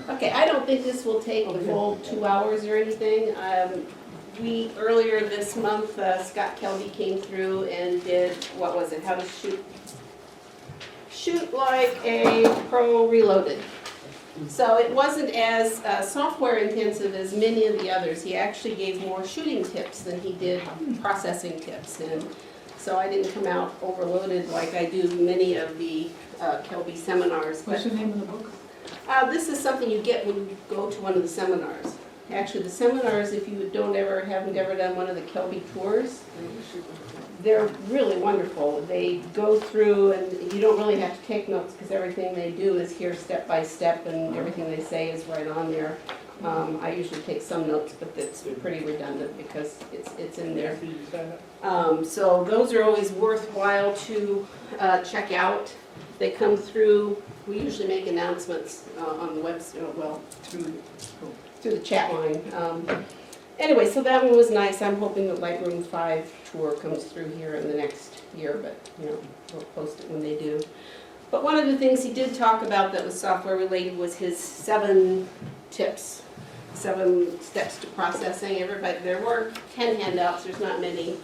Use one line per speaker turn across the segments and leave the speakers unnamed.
Okay, I don't think this will take the full 2 hours or anything. Earlier this month, Scott Kelby came through and did, what was it, how to shoot like a pro reloaded. So it wasn't as software intensive as many of the others. He actually gave more shooting tips than he did processing tips. And so I didn't come out overloaded like I do many of the Kelby seminars.
What's the name of the book?
This is something you get when you go to one of the seminars. Actually, the seminars, if you haven't ever done one of the Kelby tours, they're really wonderful. They go through, and you don't really have to take notes because everything they do is here step by step, and everything they say is right on there. I usually take some notes, but it's pretty redundant because it's in there. So those are always worthwhile to check out. They come through. We usually make announcements on the website, well, through the chat line. Anyway, so that one was nice. I'm hoping the Lightroom 5 tour comes through here in the next year, but we'll post it when they do. But one of the things he did talk about that was software related was his 7 tips, 7 steps to processing. Everybody, there were 10 handouts. There's not many.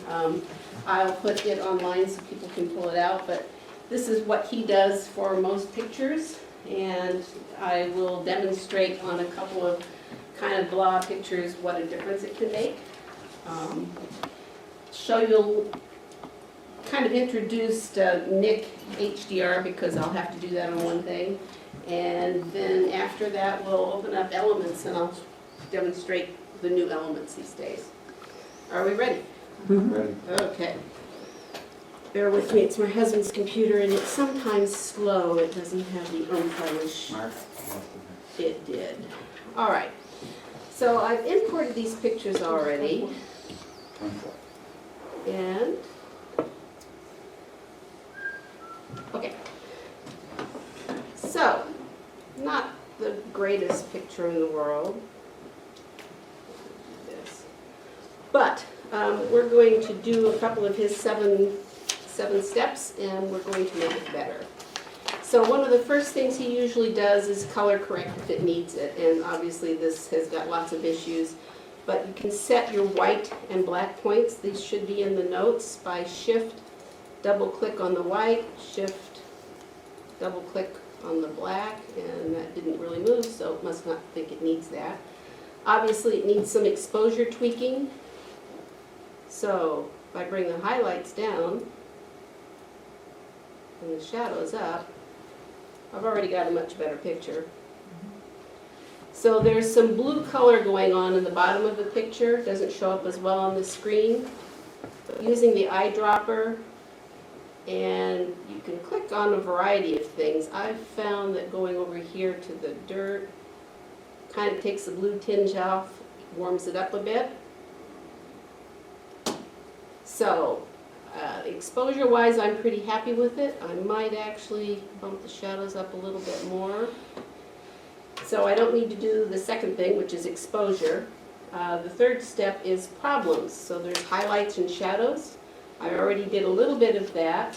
I'll put it online so people can pull it out, but this is what he does for most pictures, and I will demonstrate on a couple of kind of blah pictures what a difference it can make. Show you, kind of introduced Nick HDR because I'll have to do that on one thing, and then after that we'll open up elements and I'll demonstrate the new elements these days. Are we ready?
Ready.
Okay. Bear with me, it's my husband's computer and it's sometimes slow. It doesn't have the oomph I wish it did. All right. So I've imported these pictures already. And, okay. So, not the greatest picture in the world. This. But we're going to do a couple of his seven steps, and we're going to make it better. So one of the first things he usually does is color correct if it needs it, and obviously this has got lots of issues. But you can set your white and black points. These should be in the notes by Shift, double click on the white, Shift, double click on the black, and that didn't really move, so it must not think it needs that. Obviously it needs some exposure tweaking. So if I bring the highlights down and the shadows up, I've already got a much better picture. So there's some blue color going on in the bottom of the picture. It doesn't show up as well on the screen. But using the eyedropper, and you can click on a variety of things. I've found that going over here to the dirt kind of takes the blue tinge off, warms it up a bit. So exposure-wise, I'm pretty happy with it. I might actually bump the shadows up a little bit more. So I don't need to do the second thing, which is exposure. The third step is problems. So there's highlights and shadows. I already did a little bit of that.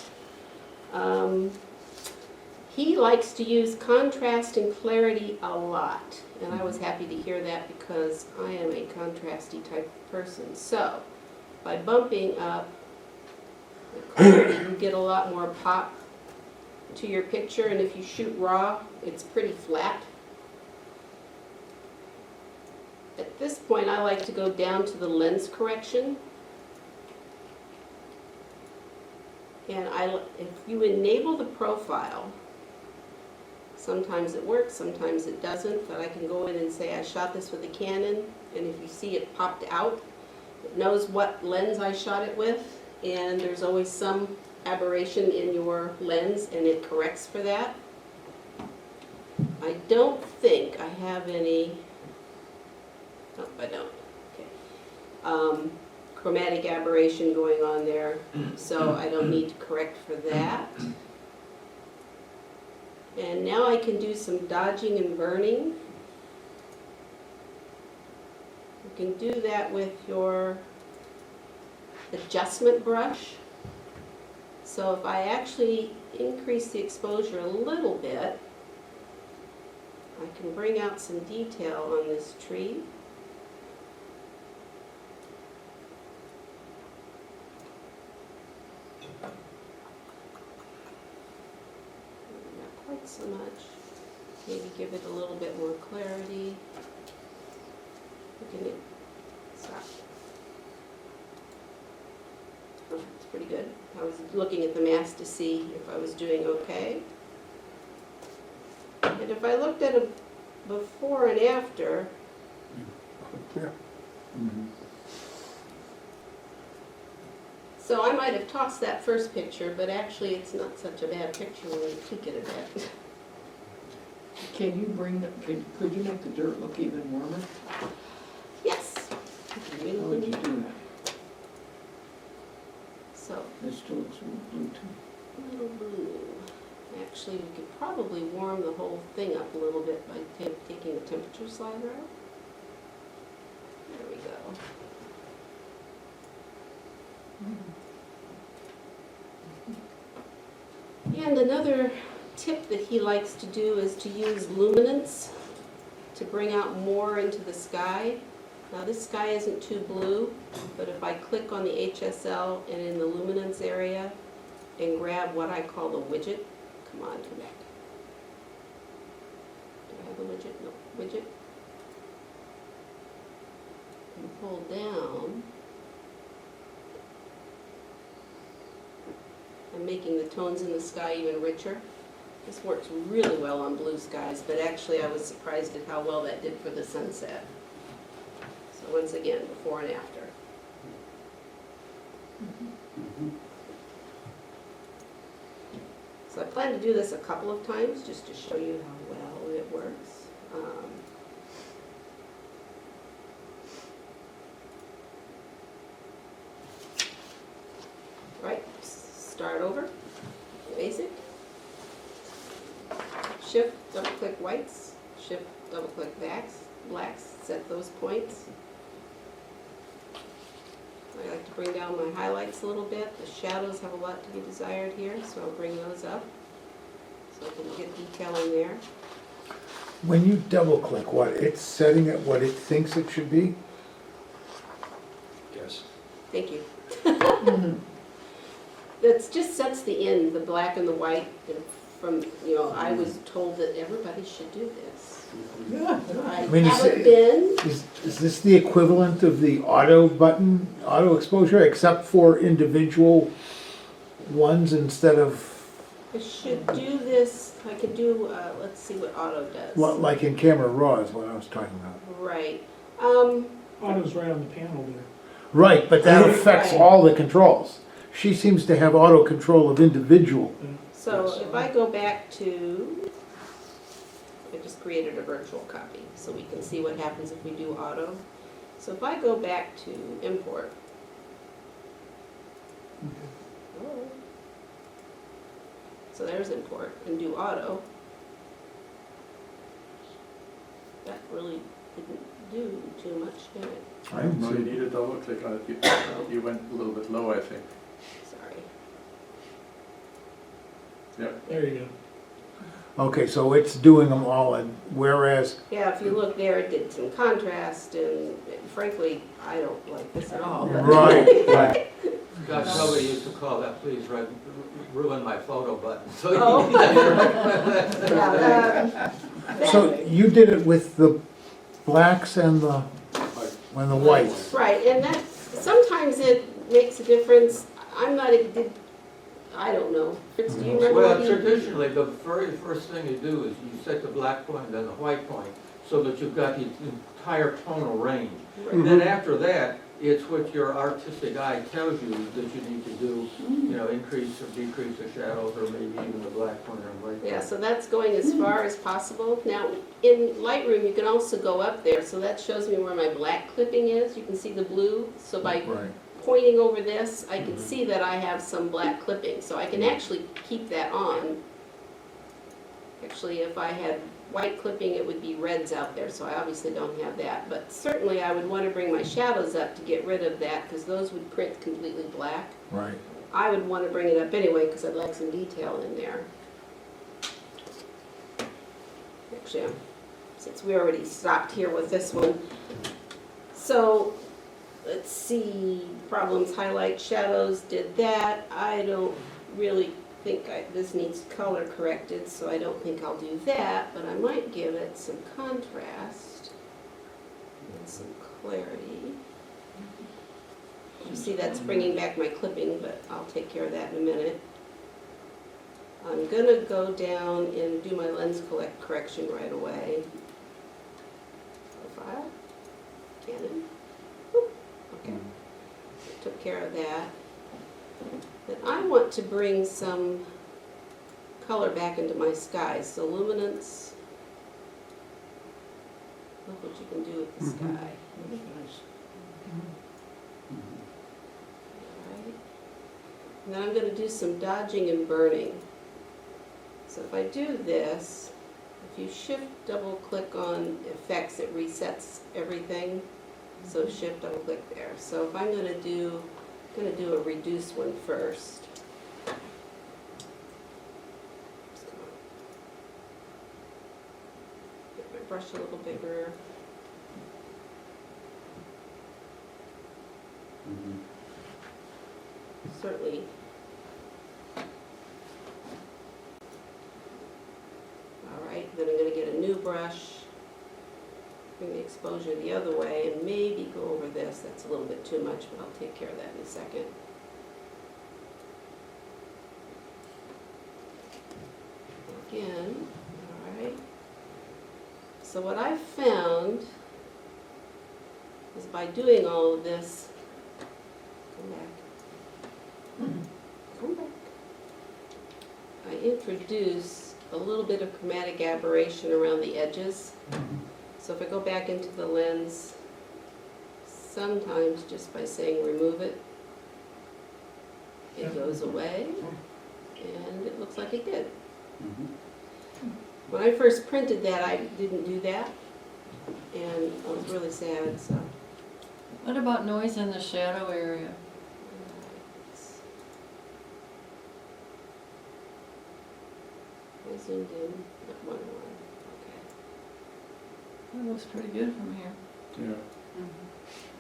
He likes to use contrast and clarity a lot. And I was happy to hear that because I am a contrasty type of person. So by bumping up the clarity, you get a lot more pop to your picture. And if you shoot raw, it's pretty flat. At this point, I like to go down to the lens correction. And if you enable the profile, sometimes it works, sometimes it doesn't, but I can go in and say I shot this with a Canon, and if you see it popped out, it knows what lens I shot it with, and there's always some aberration in your lens, and it corrects for that. I don't think I have any. Nope, I don't. Okay. Chromatic aberration going on there, so I don't need to correct for that. And now I can do some dodging and burning. You can do that with your adjustment brush. So if I actually increase the exposure a little bit, I can bring out some detail on this tree. Not quite so much. Maybe give it a little bit more clarity. Look at it. Stop. Oh, it's pretty good. I was looking at the mask to see if I was doing okay. And if I looked at a before and after,
Yeah. Mm-hmm.
so I might have tossed that first picture, but actually it's not such a bad picture when you tweak it a bit.
Can you bring, could you make the dirt look even warmer?
Yes.
How would you do that?
So,
It still looks a little blue too.
a little blue. Actually, we could probably warm the whole thing up a little bit by taking the temperature slider out. There we go. And another tip that he likes to do is to use luminance to bring out more into the sky. Now this sky isn't too blue, but if I click on the HSL and in the luminance area and grab what I call the widget, come on, come back. Do I have a widget? No, widget. And pull down. I'm making the tones in the sky even richer. This works really well on blue skies, but actually I was surprised at how well that did for the sunset. So once again, before and after. So I plan to do this a couple of times just to show you how well it works. Right, start over, basic. Shift, double click whites, shift, double click blacks, set those points. I like to bring down my highlights a little bit. The shadows have a lot to be desired here, so I'll bring those up so I can get detail in there.
When you double click, what, it's setting it what it thinks it should be?
Yes.
Thank you. That just sets the in, the black and the white, and from, you know, I was told that everybody should do this. I
mean,
haven't been.
Is this the equivalent of the auto button, auto exposure, except for individual ones instead of,
I should do this, I could do, let's see what auto does.
like in Camera Raw is what I was talking about.
Right.
Auto's right on the panel there.
Right, but that
Right.
affects all the controls. She seems to have auto control of individual.
So if I go back to, I just created a virtual copy so we can see what happens if we do auto. So if I go back to import. Oh. So there's import and do auto. That really didn't do too much, did it?
I didn't
No, you
see-
need a double click on it. You went a little bit low, I think.
Sorry.
Yep.
There you
Okay, so it's doing them all, and whereas,
Yeah, if you look there, it did some contrast, and frankly, I don't like this at all. but-
right.
God, somebody used to call that, please ruin my photo button.
Oh. Yeah,
So you did it with the blacks and the whites.
right, and that, sometimes it makes a difference. I'm not, I don't know. Fritz, do you remember
Well,
what you?
traditionally, the very first thing you do is you set the black point and then the white point, so that you've got the entire tonal range. And then after that, it's what your artistic eye tells you that you need to do, you know, increase or decrease the shadows, or maybe even the black point or white point.
Yeah, so that's going as far as possible. Now, in Lightroom, you can also go up there, so that shows me where my black clipping is. You can see the blue, so by
Right.
pointing over this, I can see that I have some black clipping, so I can actually keep that on. Actually, if I had white clipping, it would be reds out there, so I obviously don't have that. But certainly I would want to bring my shadows up to get rid of that, because those would print completely black.
Right.
I would want to bring it up anyway, because I'd like some detail in there. Actually, since we already stopped here with this one. So, let's see, problems, highlight, shadows, did that. I don't really think this needs color corrected, so I don't think I'll do that, but I might give it some contrast and some clarity. You see that's bringing back my clipping, but I'll take care of that in a minute. I'm gonna go down and do my lens correction right away. Profile, Canon. Oop, okay, took care of that. Then I want to bring some color back into my skies. So luminance. Look what you can do with the sky. Alright. And then I'm going to do some dodging and burning. So if I do this, if you shift double click on effects, it resets everything. So shift double click there. So if I'm going to do a reduce one first. Just come on. Get my brush a little bigger. Certainly. All right, then I'm going to get a new brush. Bring the exposure the other way and maybe go over this. That's a little bit too much, but I'll take care of that in a second. Again, all right. So what I've found is by doing all of this, come back, I introduce a little bit of chromatic aberration around the edges. So if I go back into the lens, sometimes just by saying remove it, it goes away, and it looks like it did. When I first printed that, I didn't do that, and I was really sad, so.
What about noise in the shadow area?
I zoomed in, not one, okay.
That looks pretty good from here.
Yeah.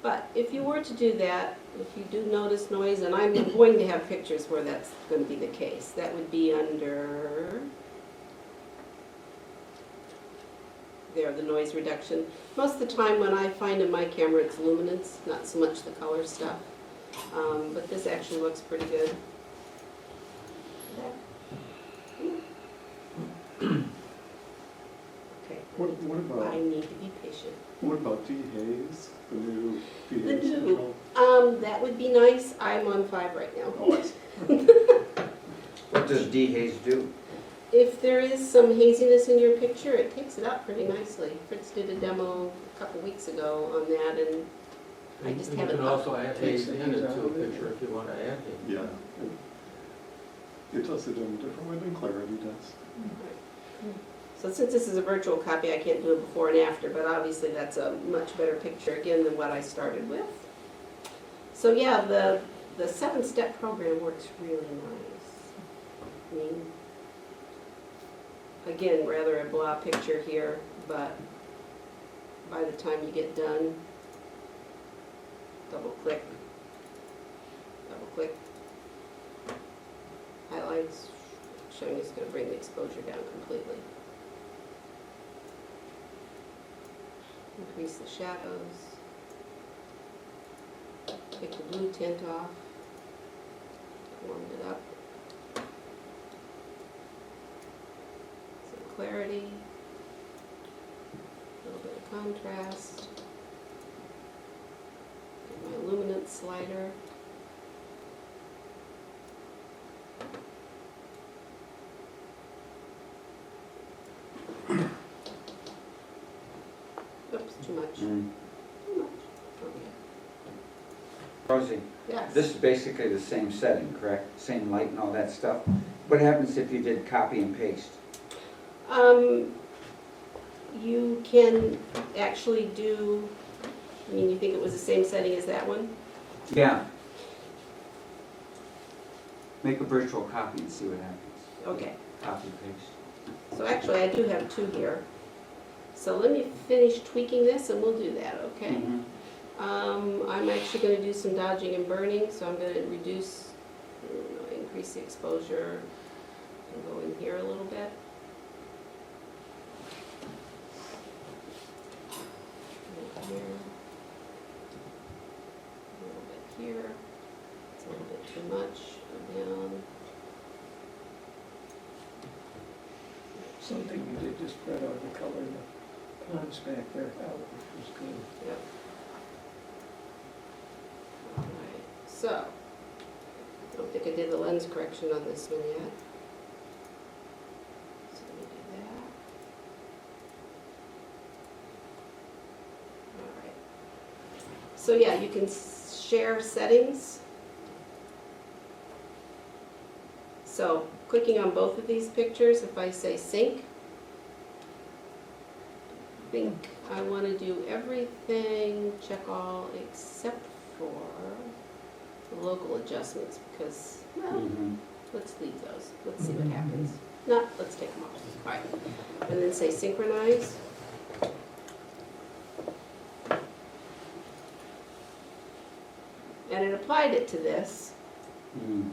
But if you were to do that, if you do notice noise, and I'm going to have pictures where that's going to be the case, that would be under there, the noise reduction. Most of the time when I find in my camera it's luminance, not so much the color stuff. But this actually looks pretty good. Okay,
What
I
about,
need to be patient.
what about dehaze, the new
The
dehaze
new,
control?
that would be nice. I'm on 5 right now.
Oh, I see.
What does dehaze do?
If there is some haziness in your picture, it takes it out pretty nicely. Fritz did a demo a couple weeks ago on that, and I just
You
haven't.
can also add haze in into a picture if you want to add haze.
Yeah. It does it in a different way than clarity does.
So since this is a virtual copy, I can't do it before and after, but obviously that's a much better picture again than what I started with. So yeah, the 7-step program works really nice. I mean, again, rather a blah picture here, but by the time you get done, double click, highlights, showing it's going to bring the exposure down completely. Increase the shadows, take the blue tint off, warmed it up. Some clarity, a little bit of contrast. Get my luminance slider. Oops, too much. Too much. Okay.
Rosie,
Yes.
this is basically the same setting, correct? Same light and all that stuff? What happens if you did copy and paste?
You can actually do, I mean, you think it was the same setting as that one?
Yeah. Make a virtual copy and see what happens.
Okay.
Copy, paste.
So actually, I do have 2 here. So let me finish tweaking this and we'll do that, okay?
Mhm.
I'm actually gonna do some dodging and burning, so I'm gonna increase the exposure and go in here a little bit. And here. A little bit here. It's a little bit too much. Go down.
Something you did just spread out the color in the ponds back there out, which was good.
Yep. Alright, so, I don't think I did the lens correction on this one yet. So let me do that. Alright. So yeah, you can share settings. So, clicking on both of these pictures, if I say sync, I think I want to do everything, check all except for the local adjustments because, well,
Mhm.
let's leave those. Let's see what happens. Not, let's take them off. All right. And then say synchronize. And it applied it to this,
Mhm.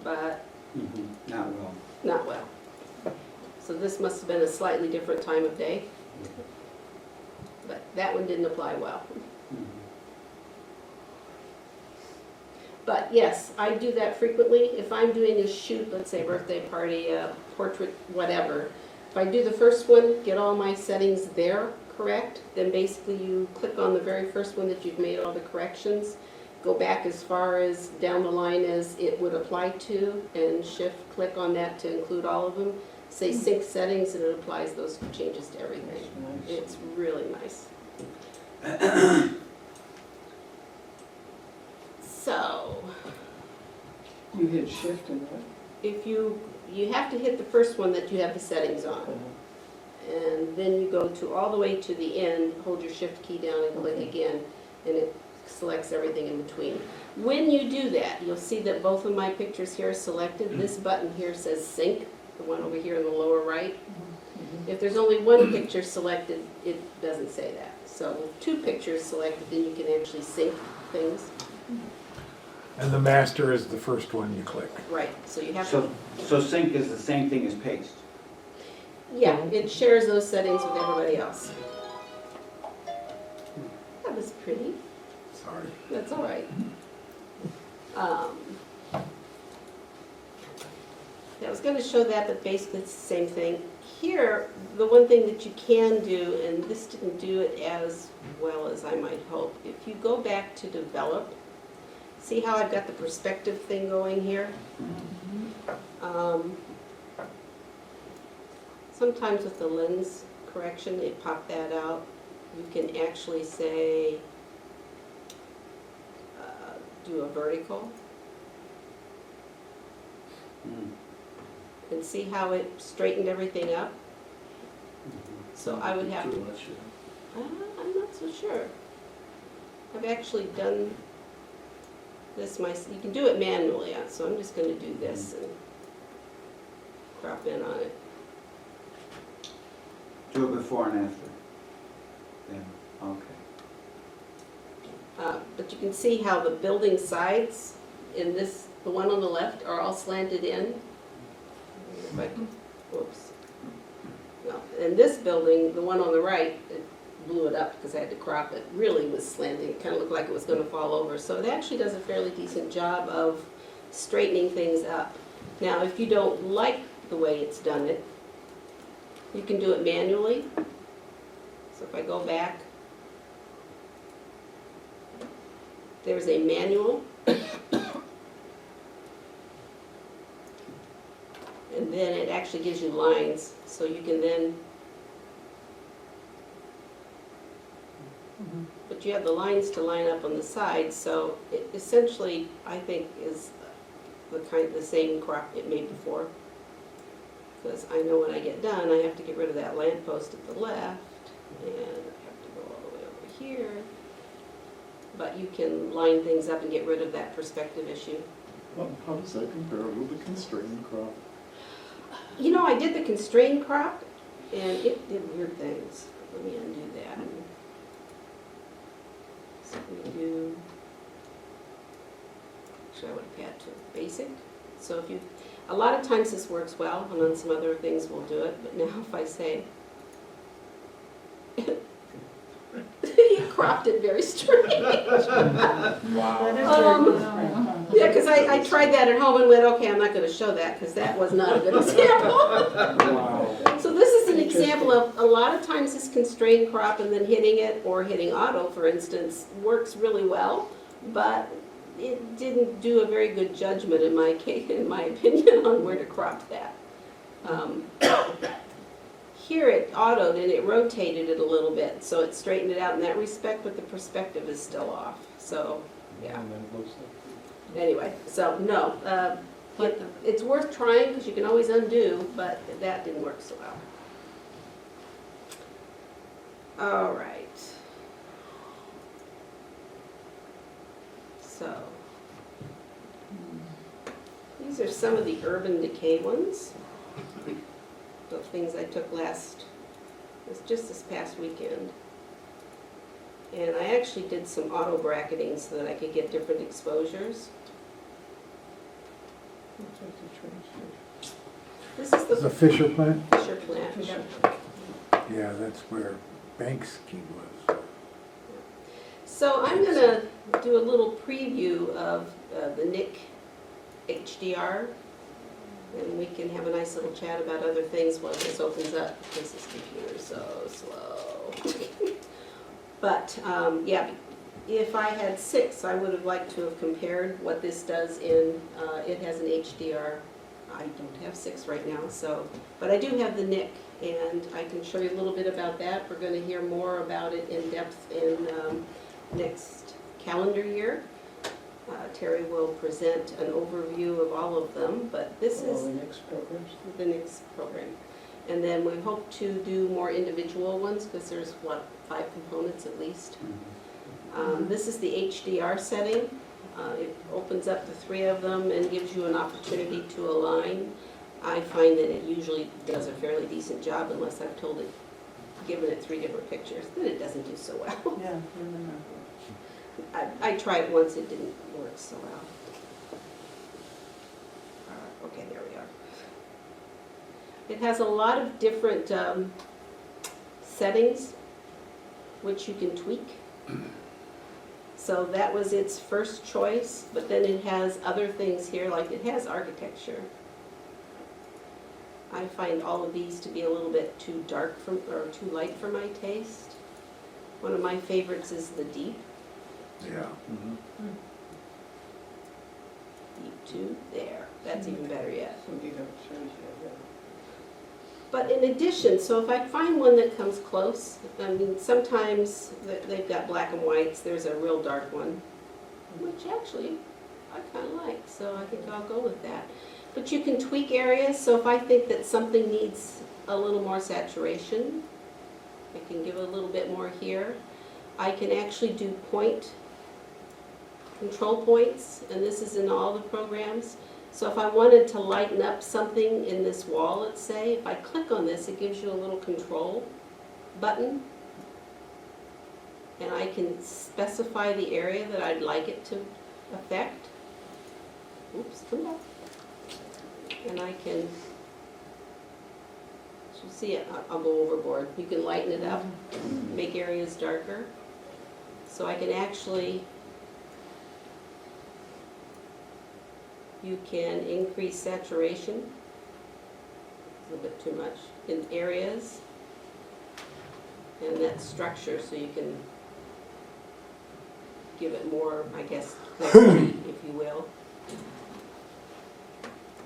but
Mhm. Not well.
not well. So this must have been a slightly different time of day. But that one didn't apply well.
Mhm.
But yes, I do that frequently. If I'm doing a shoot, let's say birthday party, a portrait, whatever, if I do the first one, get all my settings there correct, then basically you click on the very first one that you've made all the corrections, go back as far as down the line as it would apply to, and click on that to include all of them. Say sync settings, and it applies those changes to everything.
That's nice.
It's really nice. So,
You hit shift and what?
if you have to hit the first one that you have the settings on. And then you go to all the way to the end, hold your shift key down and click again, and it selects everything in between. When you do that, you'll see that both of my pictures here are selected. This button here says sync, the one over here in the lower right. If there's only one picture selected, it doesn't say that. So with two pictures selected, then you can actually sync things.
And the master is the first one you click.
Right, so you have to,
So sync is the same thing as paste?
yeah, it shares those settings with everybody else. That was pretty.
Sorry.
That's all right. I was gonna show that, but basically it's the same thing. Here, the one thing that you can do, and this didn't do it as well as I might hope, if you go back to develop, see how I've got the perspective thing going here? Sometimes with the lens correction, it popped that out. You can actually say, do a vertical,
Mhm.
and see how it straightened everything up? So I would have
Too
to,
much, yeah.
I'm not so sure. I've actually done this you can do it manually, so I'm just gonna do this and crop in on it.
Do it before and after. Then, okay.
But you can see how the building sides in this, the one on the left, are all slanted in. If I can- Whoops. No, in this building, the one on the right, it blew it up because I had to crop it, really was slanting. It kind of looked like it was going to fall over. So it actually does a fairly decent job of straightening things up. Now, if you don't like the way it's done it, you can do it manually. So if I go back, there's a manual. And then it actually gives you lines, so you can then, but you have the lines to line up on the sides, so it essentially, I think, is the same crop it made before. Because I know when I get done, I have to get rid of that lamp post at the left, and I have to go all the way over here. But you can line things up and get rid of that perspective issue.
Well, how does that compare with the constrained crop?
You know, I did the constrained crop, And it did weird things. Let me undo that. So we do, actually I would have had to, basic. So if you, a lot of times this works well, and on some other things we'll do it, but now if I say, you cropped it very strange. Yeah, because I tried that at home and went, okay, I'm not gonna show that, because that was not a good example. So this is an example of, a lot of times this constrained crop and then hitting it, or hitting auto, for instance, works really well, but it didn't do a very good judgment in my case, in my opinion, on where to crop that. Here it autoed and it rotated it a little bit, so it straightened it out in that respect, but the perspective is still off, so, yeah.
And then it looks like.
Anyway, so, no,
But
it's worth trying, because you can always undo, but that didn't work so well. All right. So, these are some of the urban decay ones. The things I took it was just this past weekend. And I actually did some auto bracketing so that I could get different exposures. This is
The
the
Fisher plant?
Fisher plant.
Yeah, that's where Banksy was.
So I'm gonna do a little preview of the Nick HDR, and we can have a nice little chat about other things while this opens up, because this computer's so slow. But, yeah, if I had 6, I would have liked to have compared what this does in, it has an HDR. I don't have 6 right now, so, but I do have the Nick, and I can show you a little bit about that. We're gonna hear more about it in depth in next calendar year. Terry will present an overview of all of them, but this is
the next programs.
the next program. And then we hope to do more individual ones, because there's, 5 components at least. This is the HDR setting. It opens up the 3 of them and gives you an opportunity to align. I find that it usually does a fairly decent job, unless I've told it, given it 3 different pictures, then it doesn't do so well.
Yeah.
I tried it once, it didn't work so well. Okay, there we are. It has a lot of different settings which you can tweak. So that was its first choice, but then it has other things here, like it has architecture. I find all of these to be a little bit too dark or too light for my taste. One of my favorites is the deep.
Yeah.
Deep 2, there. That's even better yet.
Somebody that shows you,
But in addition, so if I find one that comes close, I mean, sometimes they've got black and whites, there's a real dark one, which actually I kind of like, so I think I'll go with that. But you can tweak areas, so if I think that something needs a little more saturation, I can give a little bit more here. I can actually do point control points, and this is in all the programs. So if I wanted to lighten up something in this wall, let's say, if I click on this, it gives you a little control button. And I can specify the area that I'd like it to affect. Oops, come back. And I can, as you see it, I'll go overboard. You can lighten it up, make areas darker. So I can actually, you can increase saturation, a little bit too much, in areas, and that's structure, so you can give it more, I guess, clarity, if you will.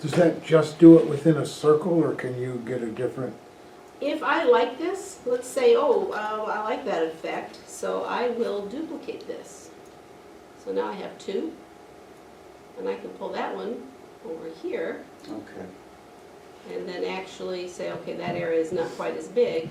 Does that just do it within a circle, or can you get a different?
If I like this, let's say, I like that effect, so I will duplicate this. So now I have 2. And I can pull that one over here,
Okay.
and then actually say, okay, that area is not quite as big,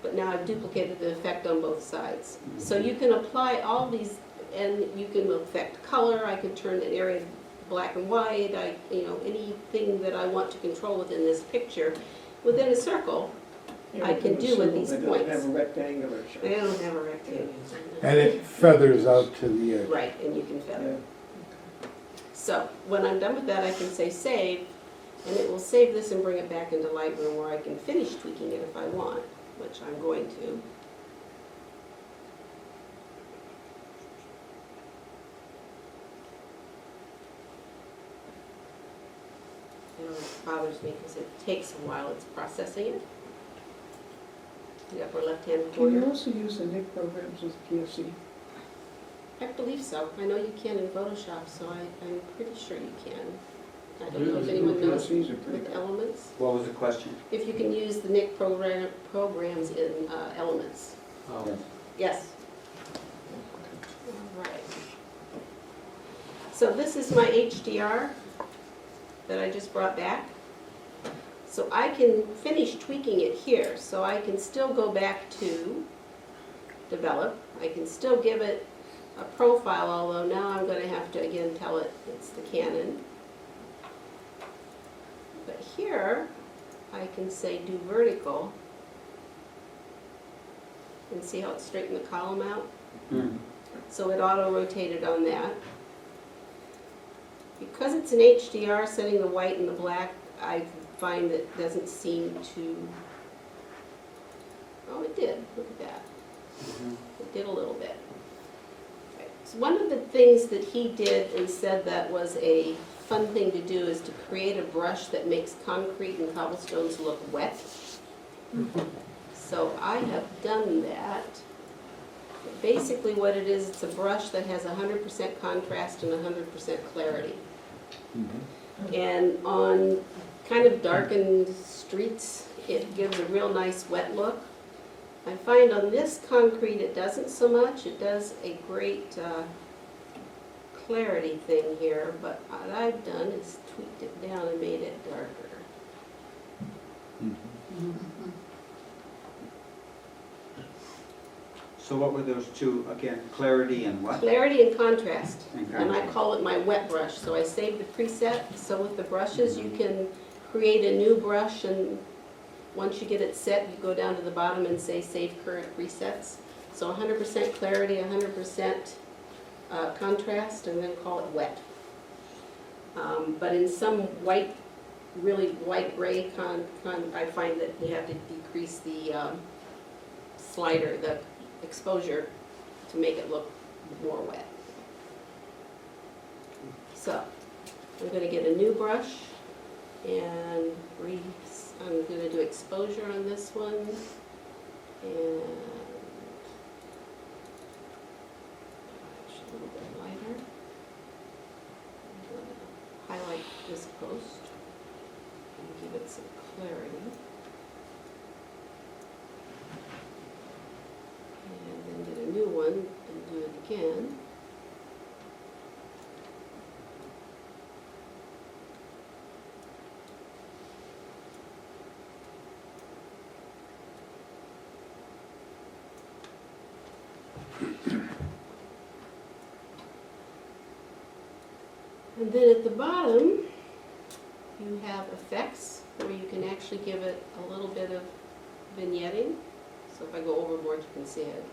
but now I've duplicated the effect on both sides. So you can apply all these, and you can affect color. I can turn an area black and white. Anything that I want to control within this picture, within a circle, I can do with these
It doesn't have
points.
a rectangular shape.
They don't have a rectangle.
And it feathers out to the edge.
Right, and you can feather.
Yeah.
So, when I'm done with that, I can say save, and it will save this and bring it back into Lightroom where I can finish tweaking it if I want, which I'm going to. It always bothers me because it takes a while, it's processing it. The upper left-hand
Can you
corner.
also use the Nick programs with PSE?
I believe so. I know you can in Photoshop, so I'm pretty sure you can. I don't know if anyone knows
PSEs are pretty
with
good.
Elements.
What was the question?
If you can use the Nick programs in Elements.
Oh.
Yes. All right. So this is my HDR that I just brought back. So I can finish tweaking it here. So I can still go back to Develop. I can still give it a profile, although now I'm going to have to again tell it it's the Canon. But here, I can say do vertical. And see how it straightened the column out? So it auto-rotated on that. Because it's an HDR, setting the white and the black, I find that it doesn't seem to... Oh, it did. Look at that. It did a little bit. Right. So one of the things that he did and said that was a fun thing to do is to create a brush that makes concrete and cobblestones look wet. So I have done that. Basically what it is, it's a brush that has 100% contrast and 100% clarity. And on kind of darkened streets, it gives a real nice wet look. I find on this concrete it doesn't so much. It does a great clarity thing here, but what I've done is tweaked it down and made it darker.
So what were those two again? Clarity and what?
Clarity and contrast.
And
And I
contrast.
call it my wet brush, so I save the preset. So with the brushes, you can create a new brush, and once you get it set, you go down to the bottom and say save current presets. So 100% clarity, 100% contrast, and then call it wet. But in some white, really white gray I find that you have to decrease the slider, the exposure, to make it look more wet. So, I'm going to get a new brush, and I'm going to do exposure on this one, and a little bit lighter. I'm going to highlight this post and give it some clarity. And then get a new one and do it again. And then at the bottom, you have effects where you can actually give it a little bit of vignetting. So if I go overboard, you can see it.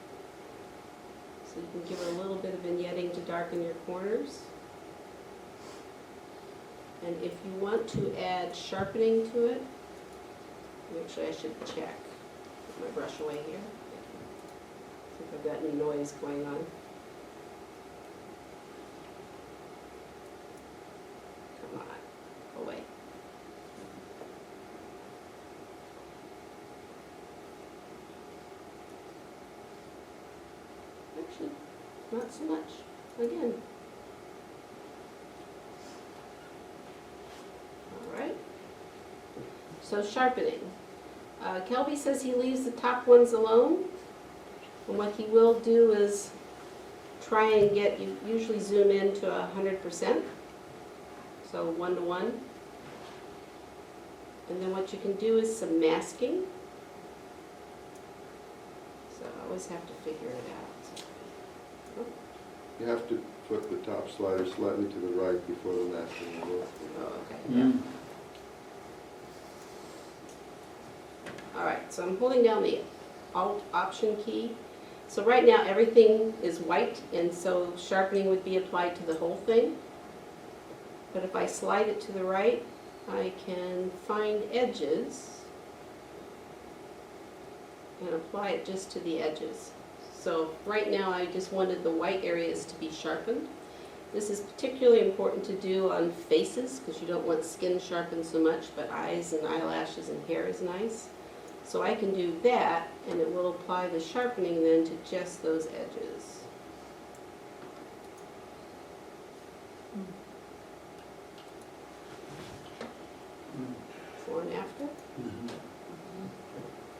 So you can give it a little bit of vignetting to darken your corners. And if you want to add sharpening to it, actually I should check. Put my brush away here. See if I've got any noise going on. Come on, go away. Actually, not so much. Again. All right. So sharpening. Kelby says he leaves the top ones alone. And what he will do is try and get, you usually zoom in to 100%. So 1 to 1. And then what you can do is some masking. So I always have to figure it out.
You have to flip the top slider slightly to the right before the masking will work.
Oh, okay. All right, so I'm holding down the Alt Option key. So right now, everything is white, and so sharpening would be applied to the whole thing. But if I slide it to the right, I can find edges and apply it just to the edges. So right now, I just wanted the white areas to be sharpened. This is particularly important to do on faces, because you don't want skin sharpened so much, but eyes and eyelashes and hair is nice. So I can do that, and it will apply the sharpening then to just those edges. Before and after.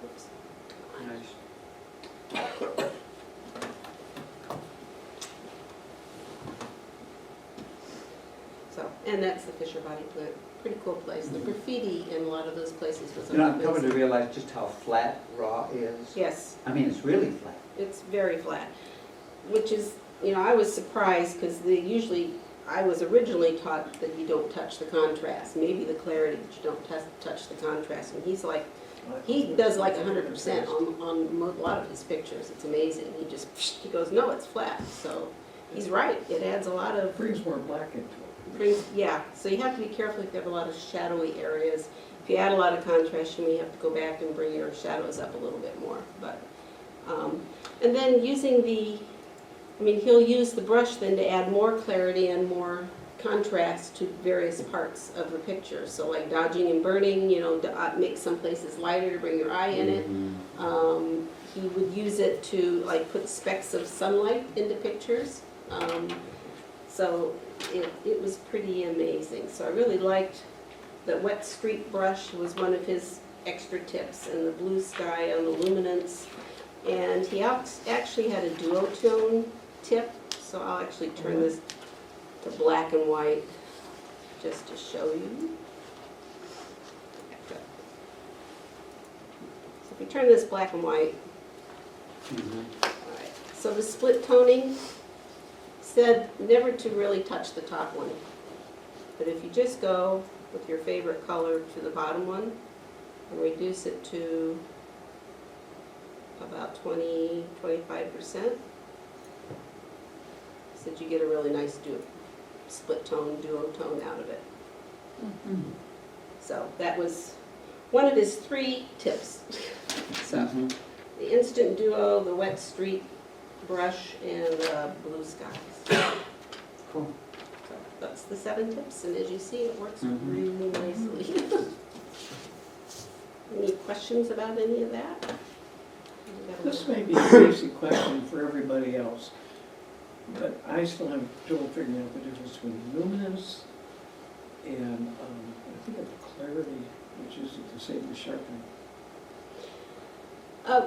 Oops.
Nice.
So, and that's the Fisher Body plant. Pretty cool place. The graffiti in a lot of those places was
You know,
on
I'm
the
coming to
books.
realize just how flat raw is.
Yes,
I mean, it's really flat.
it's very flat, which is, I was surprised because I was originally taught that you don't touch the contrast, maybe the clarity, but you don't touch the contrast. And he's like, he does like 100% on a lot of his pictures. It's amazing. He goes, no, it's flat. So he's right. It adds a lot of,
Brings more black into it.
yeah. So you have to be careful if you have a lot of shadowy areas. If you add a lot of contrast, you may have to go back and bring your shadows up a little bit more. But and then using he'll use the brush then to add more clarity and more contrast to various parts of the picture. So like dodging and burning, to make some places lighter to bring your eye in it. He would use it to like put specks of sunlight into pictures. So it was pretty amazing. So I really liked the wet streak brush was one of his extra tips, and the blue sky on the luminance. And he actually had a duotone tip, so I'll actually turn this to black and white just to show you. So if we turn this black and white, all right. So the split toning said never to really touch the top one, but if you just go with your favorite color to the bottom one and reduce it to about 20–25%, said you get a really nice split tone, duotone out of it. So that was one of his 3 tips. So the instant duo, the wet streak brush, and blue skies.
Cool.
So that's the 7 tips, and as you see, it works really nicely. Any questions about any of that?
This may be a basic question for everybody else, but I still have trouble figuring out the difference between luminance and, I think of the clarity, which is the same as sharpening.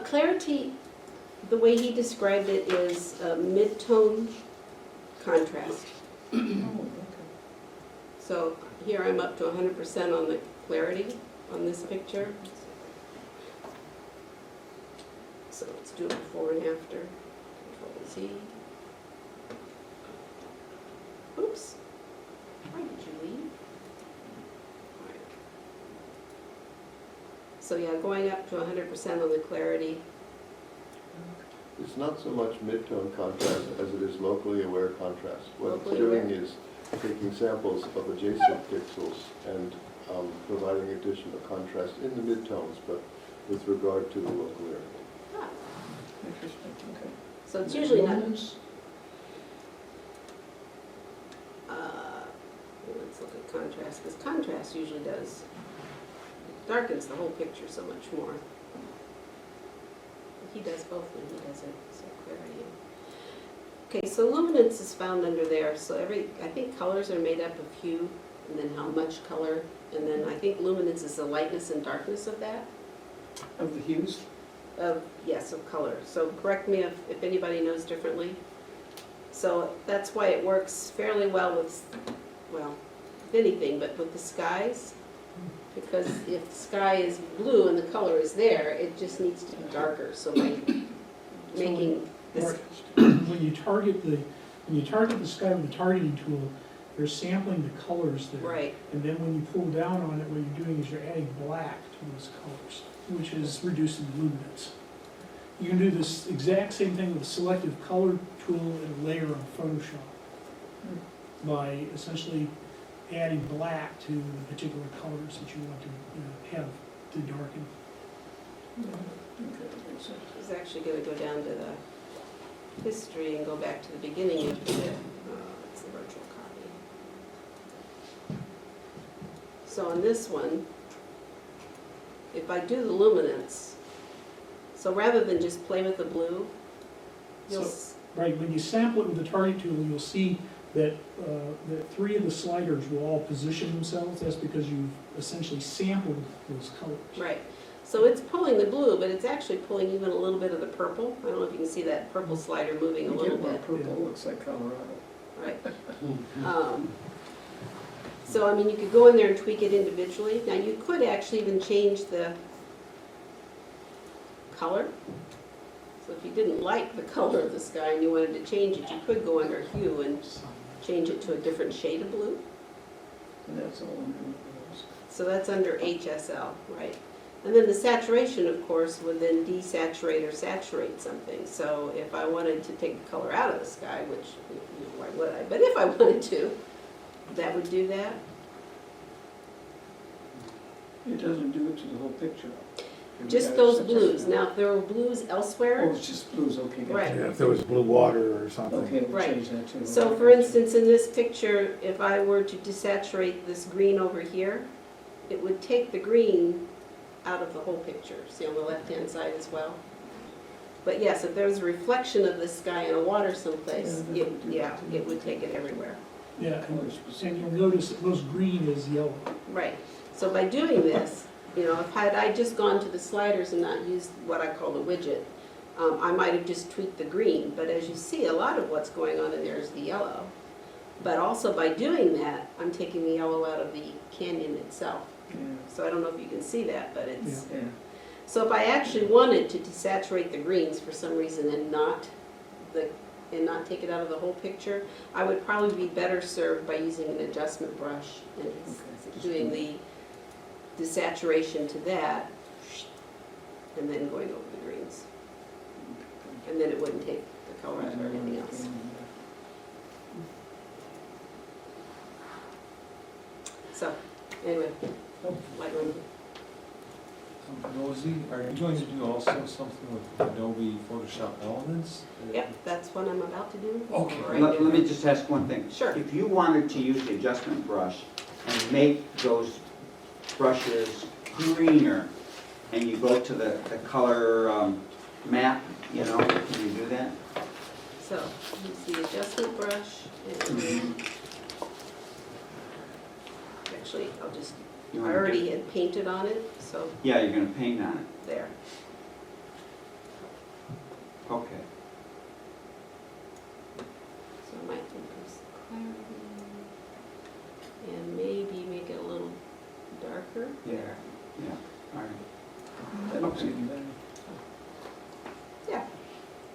Clarity, the way he described it is Midtone Contrast.
Oh, okay.
So here I'm up to 100% on the clarity on this picture. So let's do a before and after. Control-Z. Oops. Why did you leave? All right. So yeah, going up to 100% on the clarity.
It's not so much mid-tone contrast as it is locally aware contrast. What it's
Locally
doing
aware.
is taking samples of adjacent pixels and providing additional contrast in the midtones, but with regard to the local area.
Ah,
Interesting, okay.
so it's usually not.
Luminance?
Let's look at contrast, because contrast usually darkens the whole picture so much more. He does both when he does it, so clarity. Okay, so luminance is found under there. So I think colors are made up of hue, and then how much color, and then I think luminance is the lightness and darkness of that.
Of the hues?
Yes, of color. So correct me if anybody knows differently. So that's why it works fairly well with anything, but with the skies. Because if the sky is blue and the color is there, it just needs to be darker. So by making this,
When you target the sky with the targeting tool, you're sampling the colors there.
right,
And then when you pull down on it, what you're doing is you're adding black to those colors. which is reducing luminance. You can do this exact same thing with a selective color tool and a layer on Photoshop by essentially adding black to the particular colors that you want to have to darken.
He's actually gonna go down to the history and go back to the beginning of it. It's the virtual copy. So on this one, if I do the luminance, so rather than just play with the blue, you'll,
Right, when you sample it with the target tool, you'll see that, that 3 of the sliders will all position themselves. That's because you've essentially sampled those colors.
right. So it's pulling the blue, but it's actually pulling even a little bit of the purple. I don't know if you can see that purple slider moving a
You
little
get more
bit.
purple, it looks like Colorado.
Right. So, I mean, you could go in there and tweak it individually. Now, you could actually even change the color. So if you didn't like the color of the sky and you wanted to change it, you could go under hue and change it to a different shade of blue.
And that's all in those.
So that's under HSL, right? And then the saturation, of course, would then desaturate or saturate something. So if I wanted to take the color out of the sky, which, why would I? But if I wanted to, that would do that.
It doesn't do it to the whole picture.
Just those blues. Now, if there were blues
Oh,
elsewhere,
it's just blues, okay, gotcha.
Right.
Yeah, if there was blue water or something.
Okay, we'll
Right.
change that too.
so for instance, in this picture, if I were to desaturate this green over here, it would take the green out of the whole picture. See on the left-hand side as well? But yes, if there was a reflection of the sky in a water someplace, it would take it everywhere.
Yeah,
Color
and
specific.
you'll notice that most green is yellow.
Right. So by doing this, if had I just gone to the sliders and not used what I call the widget, I might have just tweaked the green. But as you see, a lot of what's going on in there is the yellow. But also by doing that, I'm taking the yellow out of the canyon itself.
Yeah,
So I don't know if you can see that, but it's,
yeah.
so if I actually wanted to desaturate the greens for some reason and not take it out of the whole picture, I would probably be better served by using an adjustment brush and
Okay.
doing the desaturation to that, and then going over the greens. And then it wouldn't take the color out of everything else. So, anyway, Lightroom.
Rosie, are you going to do also something with Adobe Photoshop Elements?
Yep, that's what I'm about to do.
Okay.
Right
Let
there.
me just ask one thing.
Sure.
If you wanted to use the adjustment brush and make those brushes greener, and you go to the color map, can you do that?
So, use the adjustment brush, and then, actually, I
You wanna
already had painted on it, so
Yeah, you're gonna paint on it.
there.
Okay.
So I might increase the clarity, and maybe make it a little darker.
Yeah. Yeah, all right.
That looks even better.
Yeah,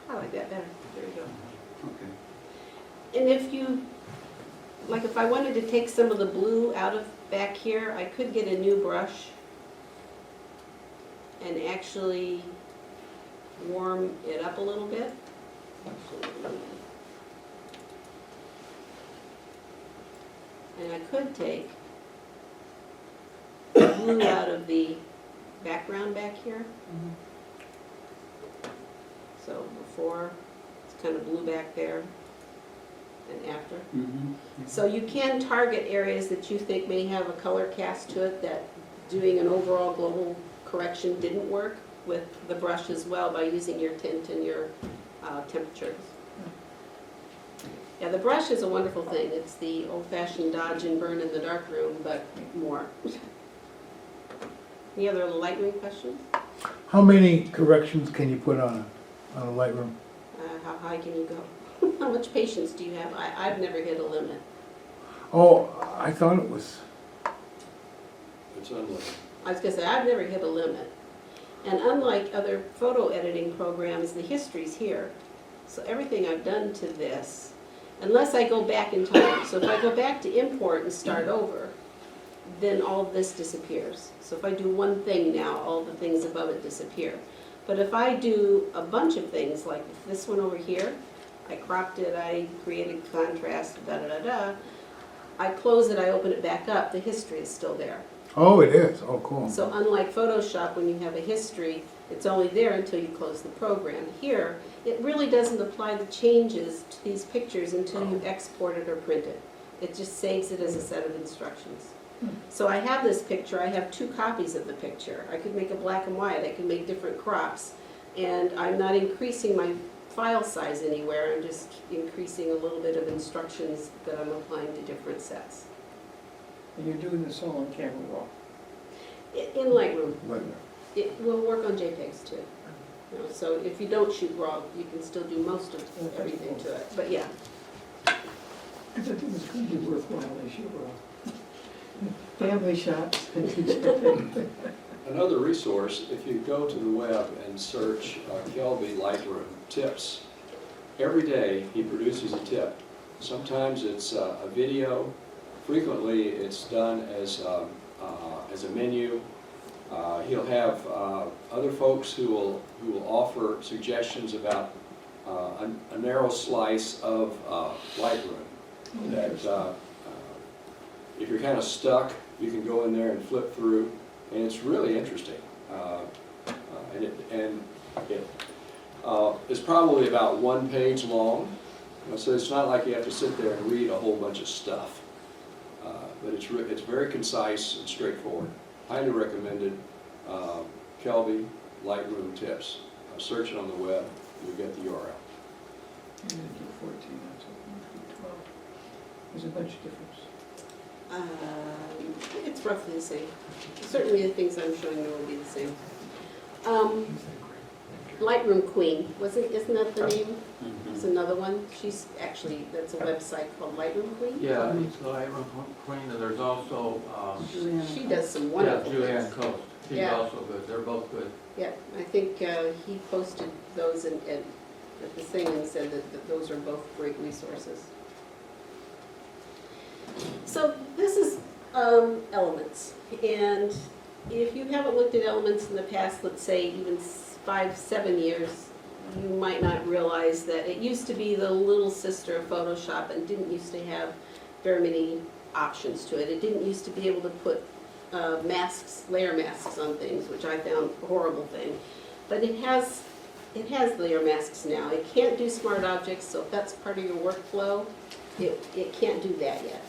I like that better. There you go.
Okay.
And if you, like if I wanted to take some of the blue out of back here, I could get a new brush and actually warm it up a little bit. And I could take the blue out of the background back here. So before, it's kind of blue back there, and after.
Mm-hmm.
So you can target areas that you think may have a color cast to it, that doing an overall global correction didn't work with the brush as well by using your tint and your temperatures. Yeah, the brush is a wonderful thing. It's the old-fashioned dodge and burn in the darkroom, but more. Any other Lightroom questions?
How many corrections can you put on a Lightroom?
How high can you go? How much patience do you have? I've never hit a limit.
Oh, I thought it was,
It's unlike.
I was gonna say, I've never hit a limit. And unlike other photo editing programs, the history's here. So everything I've done to this, unless I go back in time, so if I go back to import and start over, then all of this disappears. So if I do one thing now, all the things above it disappear. But if I do a bunch of things, like this one over here, I cropped it, I created contrast, da-da-da-da, I close it, I open it back up, the history is still there.
Oh, it is, oh, cool.
So unlike Photoshop, when you have a history, it's only there until you close the program. Here, it really doesn't apply the changes to these pictures until you export it or print it. It just saves it as a set of instructions. So I have this picture, I have 2 copies of the picture. I could make a black and white, I could make different crops, and I'm not increasing my file size anywhere, I'm just increasing a little bit of instructions that I'm applying to different sets.
And you're doing this all on Camera Raw.
In Lightroom.
Like,
It will work on JPEGs too. You know, so if you don't shoot RAW, you can still do most of everything to it, but yeah.
I thought it was going to be worthwhile as you were. Family shots.
Another resource, if you go to the web and search Kelby Lightroom tips, every day he produces a tip. Sometimes it's a video, frequently it's done as a menu. He'll have other folks who will offer suggestions about a narrow slice of Lightroom that if you're kind of stuck, you can go in there and flip through, and it's really interesting. It's probably about 1 page long, so it's not like you have to sit there and read a whole bunch of stuff. But it's very concise and straightforward. Highly recommended. Kelby Lightroom tips. Search it on the web, you'll get the URL.
I'm going to do 14, that's what 12. There's a bunch of difference.
It's roughly the same. Certainly the things I'm showing you will be the same. Lightroom Queen, isn't that the name? It's another one. She's actually, that's a website called Lightroom Queen.
Yeah, it's Lightroom Queen, and there's also,
She does some
yeah,
wonderful
Julianne
things.
Coast. She's
Yeah.
also good. They're both good.
Yeah, I think he posted those at the thing and said that those are both great resources. So this is Elements, and if you haven't looked at Elements in the past, let's say even 5-7 years, you might not realize that it used to be the little sister of Photoshop and didn't used to have very many options to it. It didn't used to be able to put masks, layer masks on things, which I found a horrible thing. But it has layer masks now. It can't do smart objects, so if that's part of your workflow, it can't do that yet.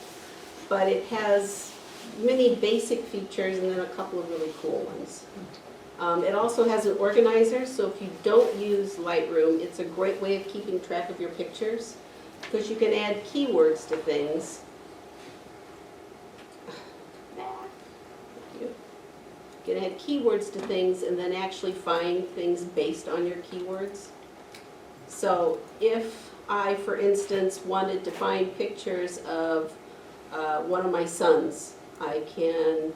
But it has many basic features and then a couple of really cool ones. It also has an organizer, so if you don't use Lightroom, it's a great way of keeping track of your pictures, because you can add keywords to things. You can add keywords to things and then actually find things based on your keywords. So if I, for instance, wanted to find pictures of one of my sons, I can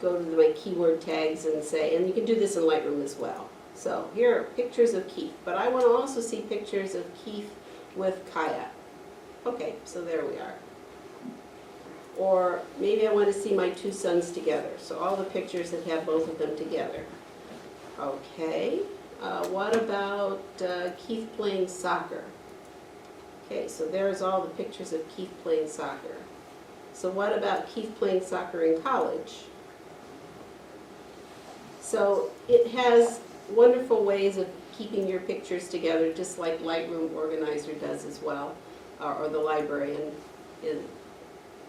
go to my keyword tags and say, and you can do this in Lightroom as well. So here are pictures of Keith, but I want to also see pictures of Keith with Kaya. Okay, so there we are. Or maybe I want to see my 2 sons together, so all the pictures that have both of them together. Okay, what about Keith playing soccer? Okay, so there's all the pictures of Keith playing soccer. So what about Keith playing soccer in college? So it has wonderful ways of keeping your pictures together, just like Lightroom Organizer does as well, or the library in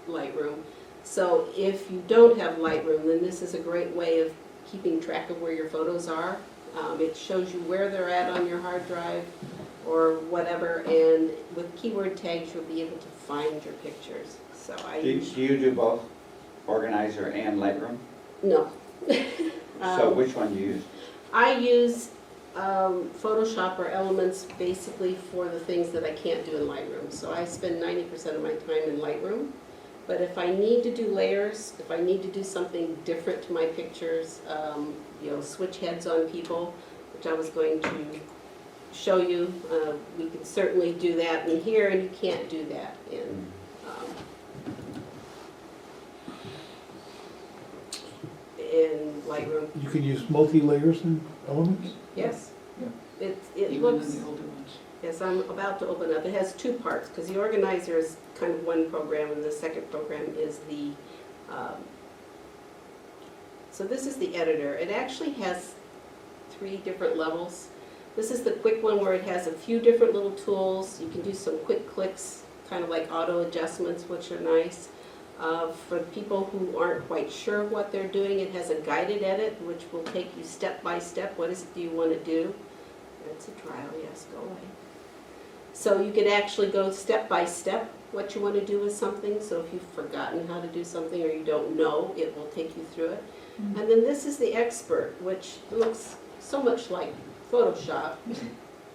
Lightroom. So if you don't have Lightroom, then this is a great way of keeping track of where your photos are. It shows you where they're at on your hard drive or whatever, and with keyword tags you'll be able to find your pictures. So
Do you do both Organizer and Lightroom?
No.
So which one do you use?
I use Photoshop or Elements basically for the things that I can't do in Lightroom. So I spend 90% of my time in Lightroom. But if I need to do layers, if I need to do something different to my pictures, switch heads on people, which I was going to show you, we can certainly do that in here, and you can't do that in in Lightroom.
You can use multi-layers in Elements?
Yes.
Yeah.
It
Even in
looks,
the older ones.
yes, I'm about to open up. It has two parts, because the organizer is kind of one program, and the second program is the, so this is the editor. It actually has 3 different levels. This is the quick one where it has a few different little tools. You can do some quick clicks, kind of like auto adjustments, which are nice. For people who aren't quite sure what they're doing, it has a guided edit, which will take you step by step. What is it do you want to do? It's a trial, yes, go away. So you can actually go step by step what you want to do with something. So if you've forgotten how to do something or you don't know, it will take you through it. And then this is the expert, which looks so much like Photoshop.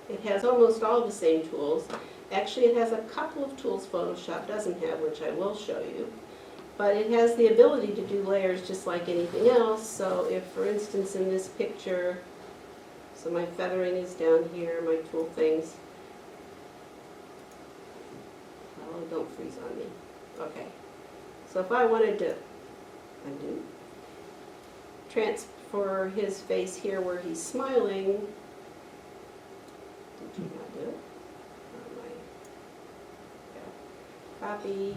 It has almost all the same tools. Actually, it has a couple of tools Photoshop doesn't have, which I will show you. But it has the ability to do layers just like anything else. So if, for instance, in this picture, so my feathering is down here, my tool things. Oh, don't freeze on me. Okay. So if I wanted to undo, transfer his face here where he's smiling, did you not do it? Copy.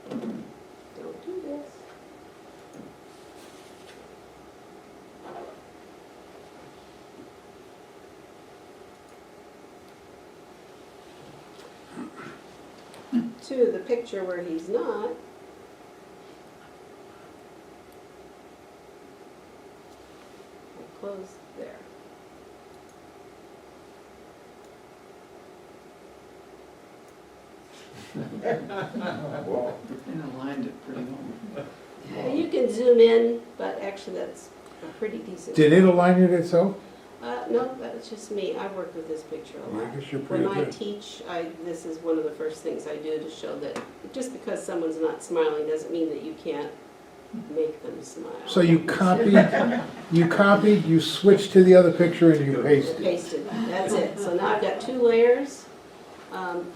Don't do this. To the picture where he's not. I close there.
And aligned it pretty well.
You can zoom in, but actually that's a pretty decent.
Did it align it itself?
No, that's just me. I work with this picture a lot.
I guess you're pretty
When I
good.
teach, this is one of the first things I do to show that just because someone's not smiling doesn't mean that you can't make them smile.
So you copied, you switched to the other picture and you pasted.
Pasted, that's it. So now I've got 2 layers.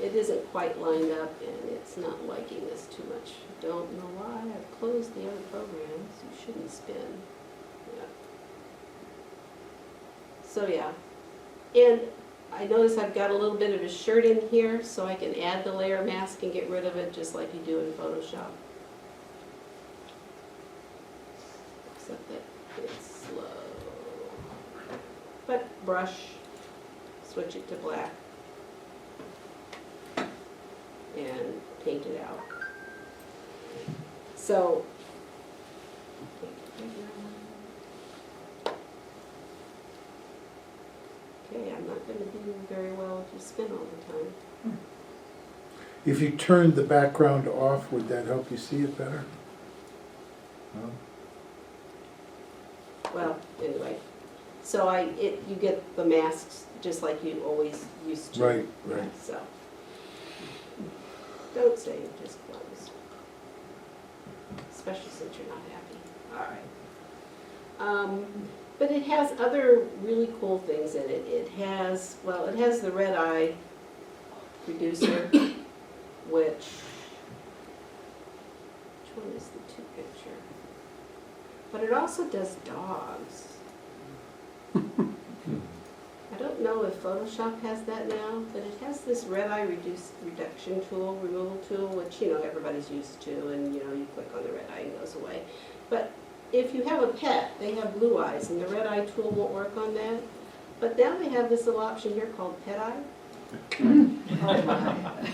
It isn't quite lined up and it's not liking this too much. Don't know why. I've closed the other programs. You shouldn't spin. Yeah. So yeah. And I notice I've got a little bit of a shirt in here, so I can add the layer mask and get rid of it just like you do in Photoshop. Except that it's slow. But brush, switch it to black, and paint it out. So, okay, I'm not going to do very well if you spin all the time.
If you turned the background off, would that help you see it better? No?
Well, anyway, so you get the masks just like you always used to.
Right, right.
So, don't save, just close. Especially since you're not happy. All right. But it has other really cool things in it. It has the red eye reducer, which one is the 2 picture? But it also does dogs. I don't know if Photoshop has that now, but it has this red eye reduction tool, removal tool, which, everybody's used to, and, you click on the red eye and it goes away. But if you have a pet, they have blue eyes, and the red eye tool won't work on that. But now they have this little option here called Pet Eye. Oh my.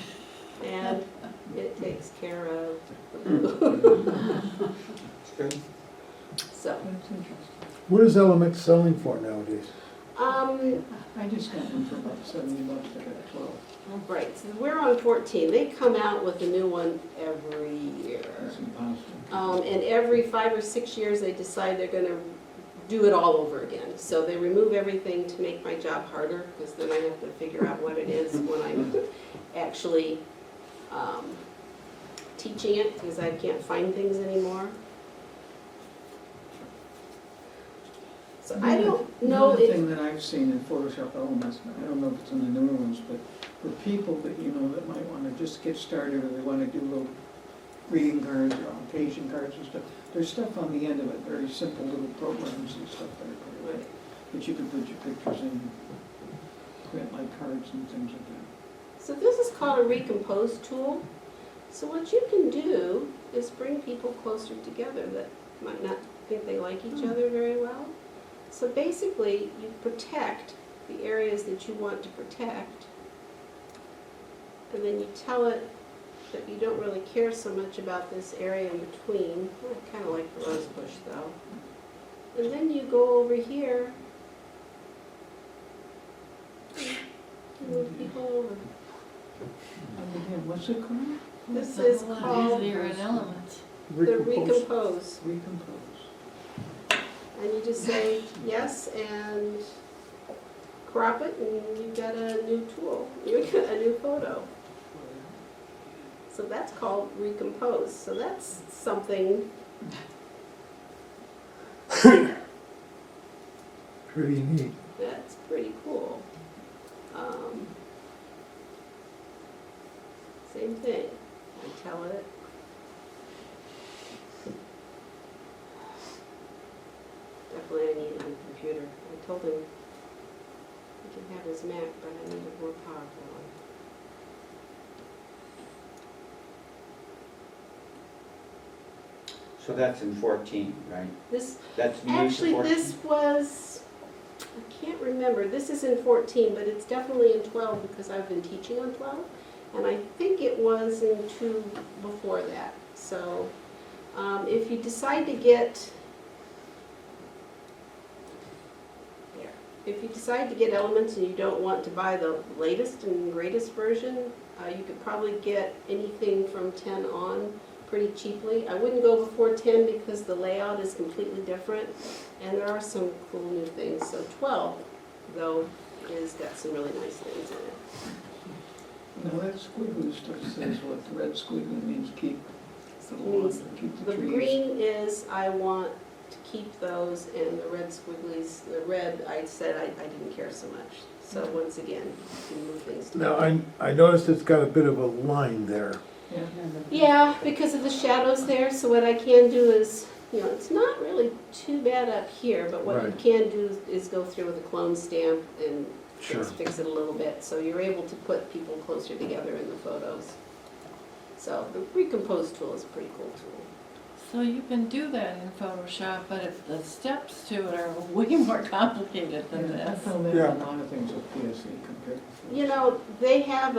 And it takes care of so.
That's interesting.
What is Element selling for nowadays?
I just got them for about $70. I got 12.
Right, so we're on 14. They come out with a new one every year.
That's impossible.
And every 5 or 6 years, they decide they're going to do it all over again. So they remove everything to make my job harder, because then I have to figure out what it is when I'm actually teaching it, because I can't find things anymore. So I don't know
Another
if...
thing that I've seen in Photoshop Elements, I don't know if it's in the newer ones, but for people that, that might want to just get started, or they want to do little greeting cards or occasion cards and stuff. There's stuff on the end of it, very simple little programs and stuff that are pretty light, that you can put your pictures in, print like cards and things like that.
So this is called a Recompose tool. So what you can do is bring people closer together that might not think they like each other very well. So basically, you protect the areas that you want to protect, and then you tell it that you don't really care so much about this area in between. I kind of like the rose bush though. And then you go over here and move people over.
And again, what's it called?
This
It's
is
a lot
called
easier in Elements.
the
Recompose.
Recompose.
Recompose.
And you just say yes and crop it and you've got a new tool, you've got a new photo. So that's called Recompose. So that's something,
Pretty neat.
that's pretty cool. Same thing, I tell it. Definitely I need it on the computer. I told him he can have his Mac, but I need a more powerful one.
So that's in 14, right?
This,
That's new to
actually,
14?
this was, I can't remember, this is in 14, but it's definitely in 12 because I've been teaching on 12. And I think it was in 2 before that. So if you decide to get, here, if you decide to get Elements and you don't want to buy the latest and greatest version, you could probably get anything from 10 on pretty cheaply. I wouldn't go before 10 because the layout is completely different and there are some cool new things. So 12, though, is got some really nice things in it.
Now that squiggly stuff says what, the red squiggly means keep the
It
lawn,
means
keep
the
the trees.
green is I want to keep those, and the red squigglies, the red, I said I didn't care so much. So once again, you can move things
Now,
together.
I noticed it's got a bit of a line there.
Yeah.
Yeah, because of the shadows there, so what I can do is, it's not really too bad up here, but what you
Right.
can do is go through with a clone stamp and
Sure.
fix it a little bit, so you're able to put people closer together in the photos. So the Recompose tool is a pretty cool tool.
So you can do that in Photoshop, but if the steps to it are way more complicated than
I
this.
found that
Yeah.
in a lot of things with PSA compared to.
You know, they have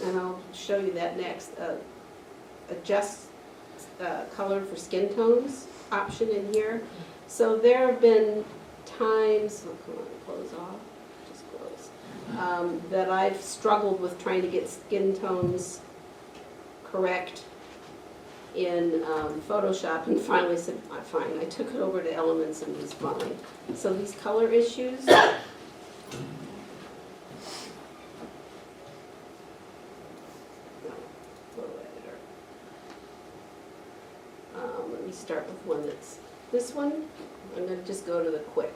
and I'll show you that next, adjust color for skin tones option in here. So there have been times, oh, come on, close off, just close, that I've struggled with trying to get skin tones correct in Photoshop and finally said, fine, I took it over to Elements and it was fine. So these color issues, photo editor. Let me start with one that's, this one, I'm gonna just go to the quick.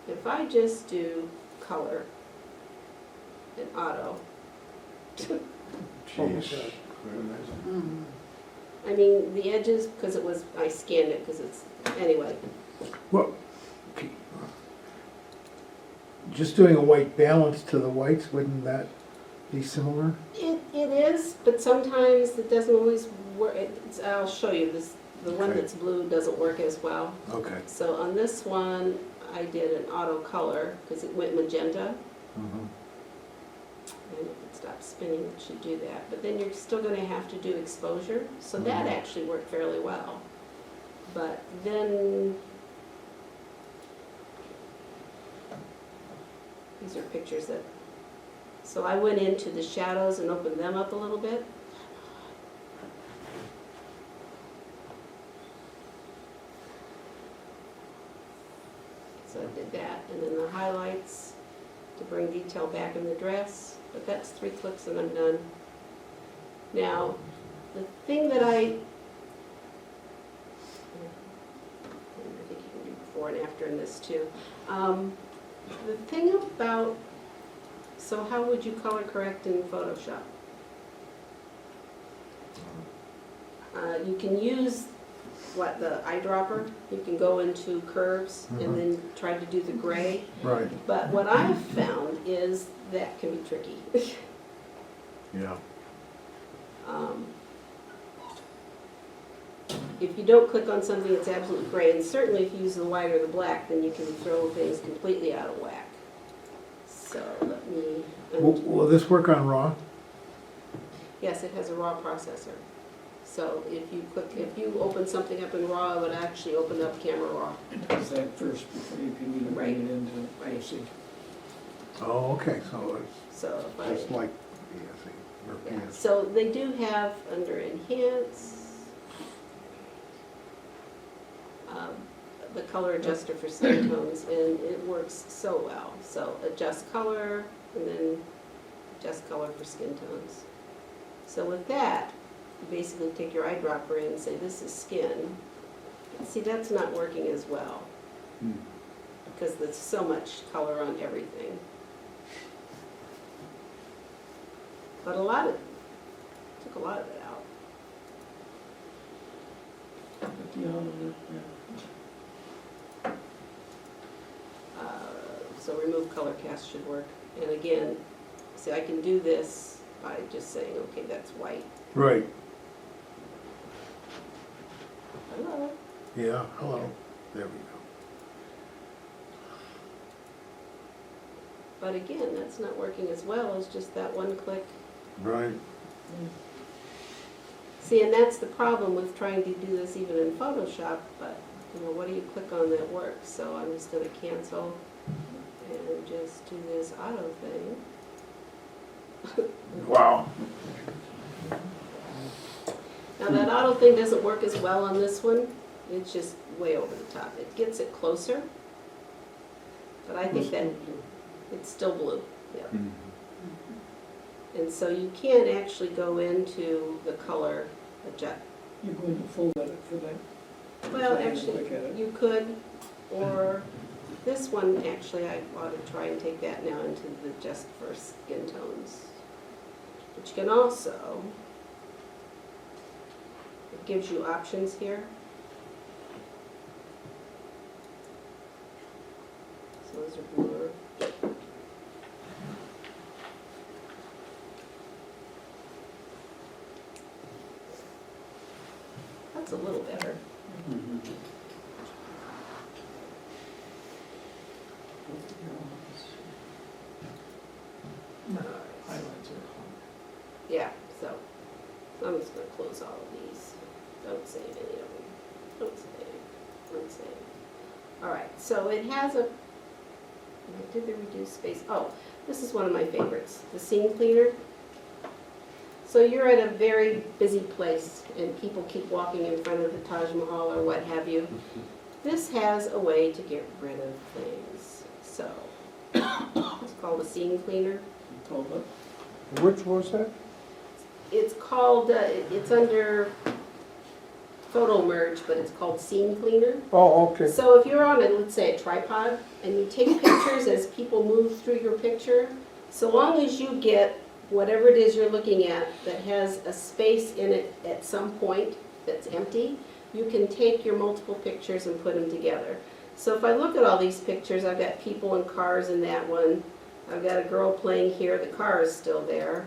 If I just do color and auto,
Jeez.
I mean, the edges, because it was, I scanned it because it's, anyway.
Well, just doing a white balance to the whites, wouldn't that be similar?
It is, but sometimes it doesn't always work. I'll show you this, the one
Okay.
that's blue doesn't work as well.
Okay.
So on this one, I did an auto color because it went magenta.
Mhm.
And if it stops spinning, it should do that. But then you're still going to have to do exposure. So that
Mhm.
actually worked fairly well. But then, these are pictures that, so I went into the shadows and opened them up a little bit. So I did that. And then the highlights to bring detail back in the dress. But that's 3 clicks and I'm done. Now, the thing that I think you can do before and after in this too. The thing about, so how would you color correct in Photoshop? You can use, the eyedropper, you can go into curves and then try to do the gray.
Right,
But what I've found is that can be tricky.
yeah.
If you don't click on something that's absolutely gray, and certainly if you use the white or the black, then you can throw things completely out of whack. So let me,
Will this work on RAW?
yes, it has a raw processor. So if you open something up in RAW, it would actually open up Camera Raw.
It does that first before you can even bring it into BSC.
Oh, okay, so
So if
it's just
I,
like BSE, or
yeah.
PS.
So they do have under Enhance, the color adjuster for skin tones, and it works so well. So adjust color, and then adjust color for skin tones. So with that, you basically take your eyedropper in and say, this is skin. See, that's not working as well, because there's so much color on everything. But took a lot of it out.
But the other, yeah.
So remove color cast should work. And again, see, I can do this by just saying, okay, that's white.
Right,
Hello.
yeah, hello, there we go.
But again, that's not working as well as just that one click.
Right,
See, and that's the problem with trying to do this even in Photoshop, but, what do you click on that works? So I'm just gonna cancel and just do this auto thing.
wow.
Now that auto thing doesn't work as well on this one, it's just way over the top. It gets it closer, but I think that it's still blue, yeah. And so you can't actually go into the color adjust.
You're going to full edit for that?
Well,
So you
actually,
look at it.
you could, or this one, actually, I ought to try and take that now into the just for skin tones. But you can also, it gives you options here. So those are bluer. That's a little better.
Highlights are
Yeah, so I'm just gonna close all of these. Don't save any of them. Don't save. Don't save. All right, so it has a, I did the reduce space. Oh, this is one of my favorites, the scene cleaner. So you're at a very busy place and people keep walking in front of the Taj Mahal or what have you. This has a way to get rid of things. So it's called a scene cleaner.
Hold up.
Which was that?
It's called, it's under photo merge, but it's called scene cleaner.
Oh, okay.
So if you're on, let's say, a tripod, and you take pictures as people move through your picture, so long as you get whatever it is you're looking at that has a space in it at some point that's empty, you can take your multiple pictures and put them together. So if I look at all these pictures, I've got people and cars in that one. I've got a girl playing here, the car is still there.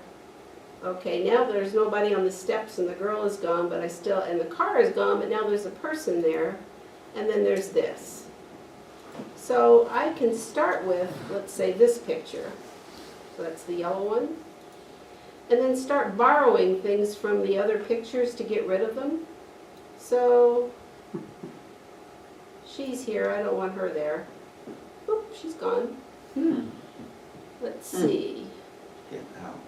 Okay, now there's nobody on the steps and the girl is gone, but and the car is gone, but now there's a person there, and then there's this. So I can start with, let's say, this picture. So that's the yellow one. And then start borrowing things from the other pictures to get rid of them. So she's here, I don't want her there. Oop, she's gone. Let's see.
Get out.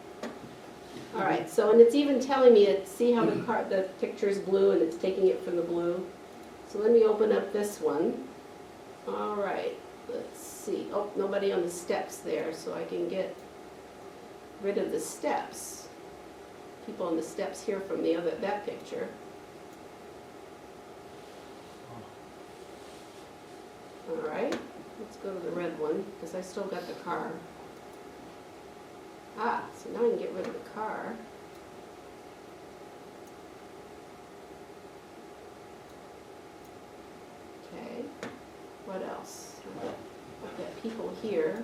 All right, so, and it's even telling me, see how the picture is blue and it's taking it from the blue? So let me open up this one. All right, let's see. Oh, nobody on the steps there, so I can get rid of the steps. People on the steps here from that picture. All right, let's go to the red one, because I still got the car. Ah, so now I can get rid of the car. people here.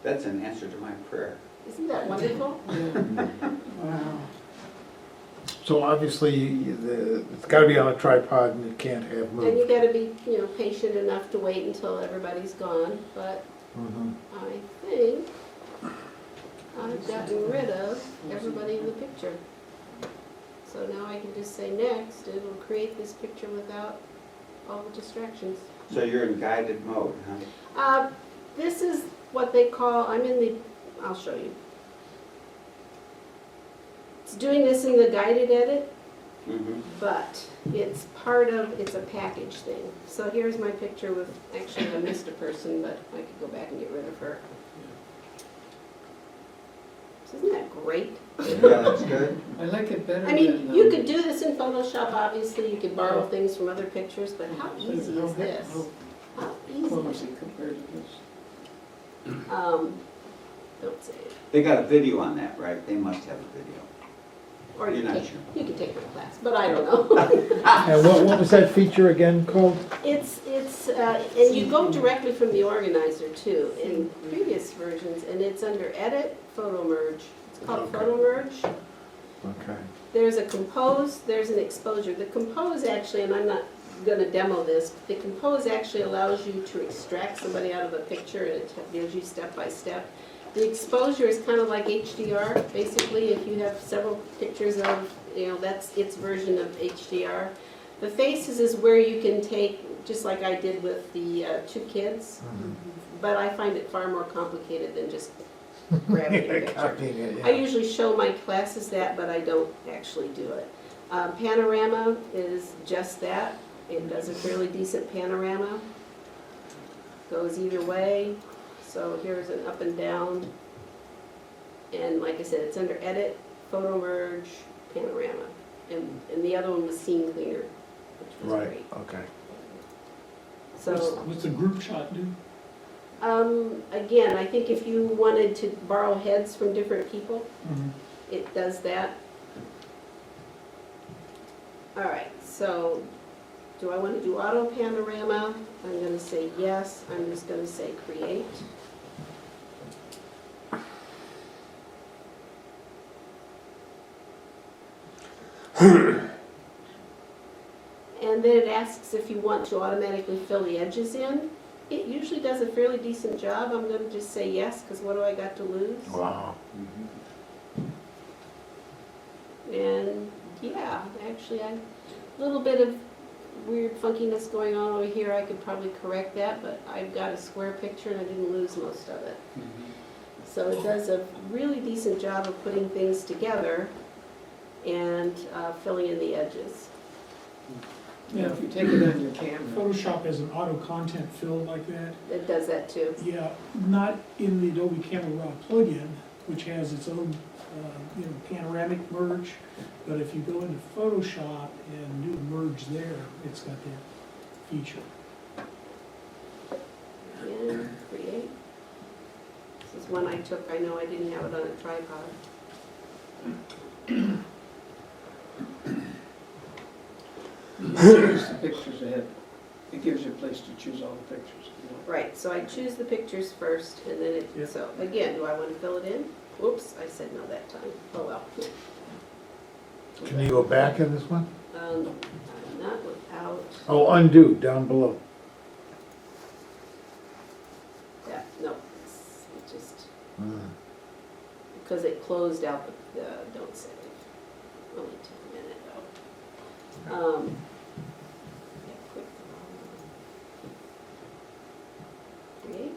That's an answer to my prayer.
Isn't that wonderful?
Wow.
So obviously, it's gotta be on a tripod and it can't have
And you
moved.
gotta be, patient enough to wait until everybody's gone, but
Mhm.
I think I've gotten rid of everybody in the picture. So now I can just say next, it'll create this picture without all the distractions.
So you're in guided mode, huh?
This is what they call, I'll show you. It's doing this in the guided edit,
Mm-hmm.
but it's a package thing. So here's my picture with, actually I missed a person, but I could go back and get rid of her. So isn't that great?
Yeah, that's good.
I like it better
I
than.
mean, you could do this in Photoshop, obviously, you could borrow things from other pictures, but how easy is this? How easy?
Clumsy compared to this.
Don't say it.
They got a video on that, right? They must have a video.
Or you
You're not
take,
sure.
you can take my class, but I don't know.
And what was that feature again called?
And you go directly from the organizer too, in previous versions, and it's under Edit, Photo Merge. It's called
Okay.
Photo Merge.
Okay.
There's a Compose, there's an Exposure. The Compose actually, and I'm not gonna demo this, the Compose actually allows you to extract somebody out of a picture, and it gives you step by step. The Exposure is kind of like HDR, basically, if you have several pictures of, that's its version of HDR. The Faces is where you can take, just like I did with the 2 kids, but I find it far more complicated than just grabbing a picture.
Copying it,
I
yeah.
usually show my classes that, but I don't actually do it. Panorama is just that. It does a fairly decent panorama. Goes either way. So here's an up and down. And like I said, it's under Edit, Photo Merge, Panorama. And the other one was Scene Cleaner, which was
Right,
great.
okay.
So,
What's the group shot do?
again, I think if you wanted to borrow heads from different people, it does that. All right, so do I want to do auto panorama? I'm going to say yes. I'm just going to say create. And then it asks if you want to automatically fill the edges in. It usually does a fairly decent job. I'm going to just say yes, because what do I got to lose?
Wow.
And yeah, actually, a little bit of weird funkiness going on over here. I could probably correct that, but I've got a square picture and I didn't lose most of it. So it does a really decent job of putting things together and filling in the edges.
Yeah, if you take it on your camera.
Photoshop has an auto content fill like that.
It does that too.
Yeah, not in the Adobe Camera Raw plugin, which has its own, panoramic merge. But if you go into Photoshop and do the merge there, it's got that feature.
And create. This is one I took. I know I didn't have it on a tripod.
You choose the pictures ahead. It gives you a place to choose all the pictures.
Right, so I choose the pictures first, and then
Yeah.
so again, do I want to fill it in? Whoops, I said no that time. Oh well.
Can you go back in this one?
Not without
Oh, undo, down below.
that, no, it just, because it closed out the don't save. Only took a minute though. Yeah, quick. Create.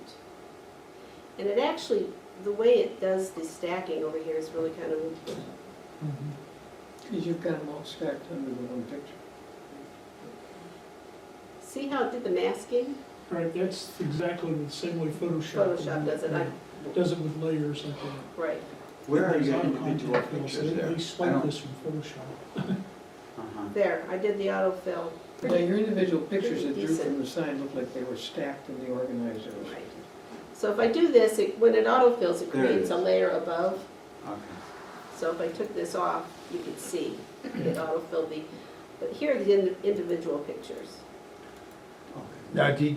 And it actually, the way it does the stacking over here is really kind of,
Because you've got them all stacked under the one picture.
see how it did the masking?
Right, that's exactly the same way Photoshop.
Photoshop does it,
Does it with layers like that.
right.
Where are
There's
your
auto
individual
content fill, so
pictures there?
They
I
swipe
don't-
this from Photoshop.
There, I did the autofill.
Now, your individual pictures that
pretty
drew from
decent.
the side look like they were stacked in the organizer.
Right. So if I do this, when it autofills, it
There it
creates
is.
a layer above.
Okay.
So if I took this off, you could see it autofilled the But here are the individual pictures.
Now, do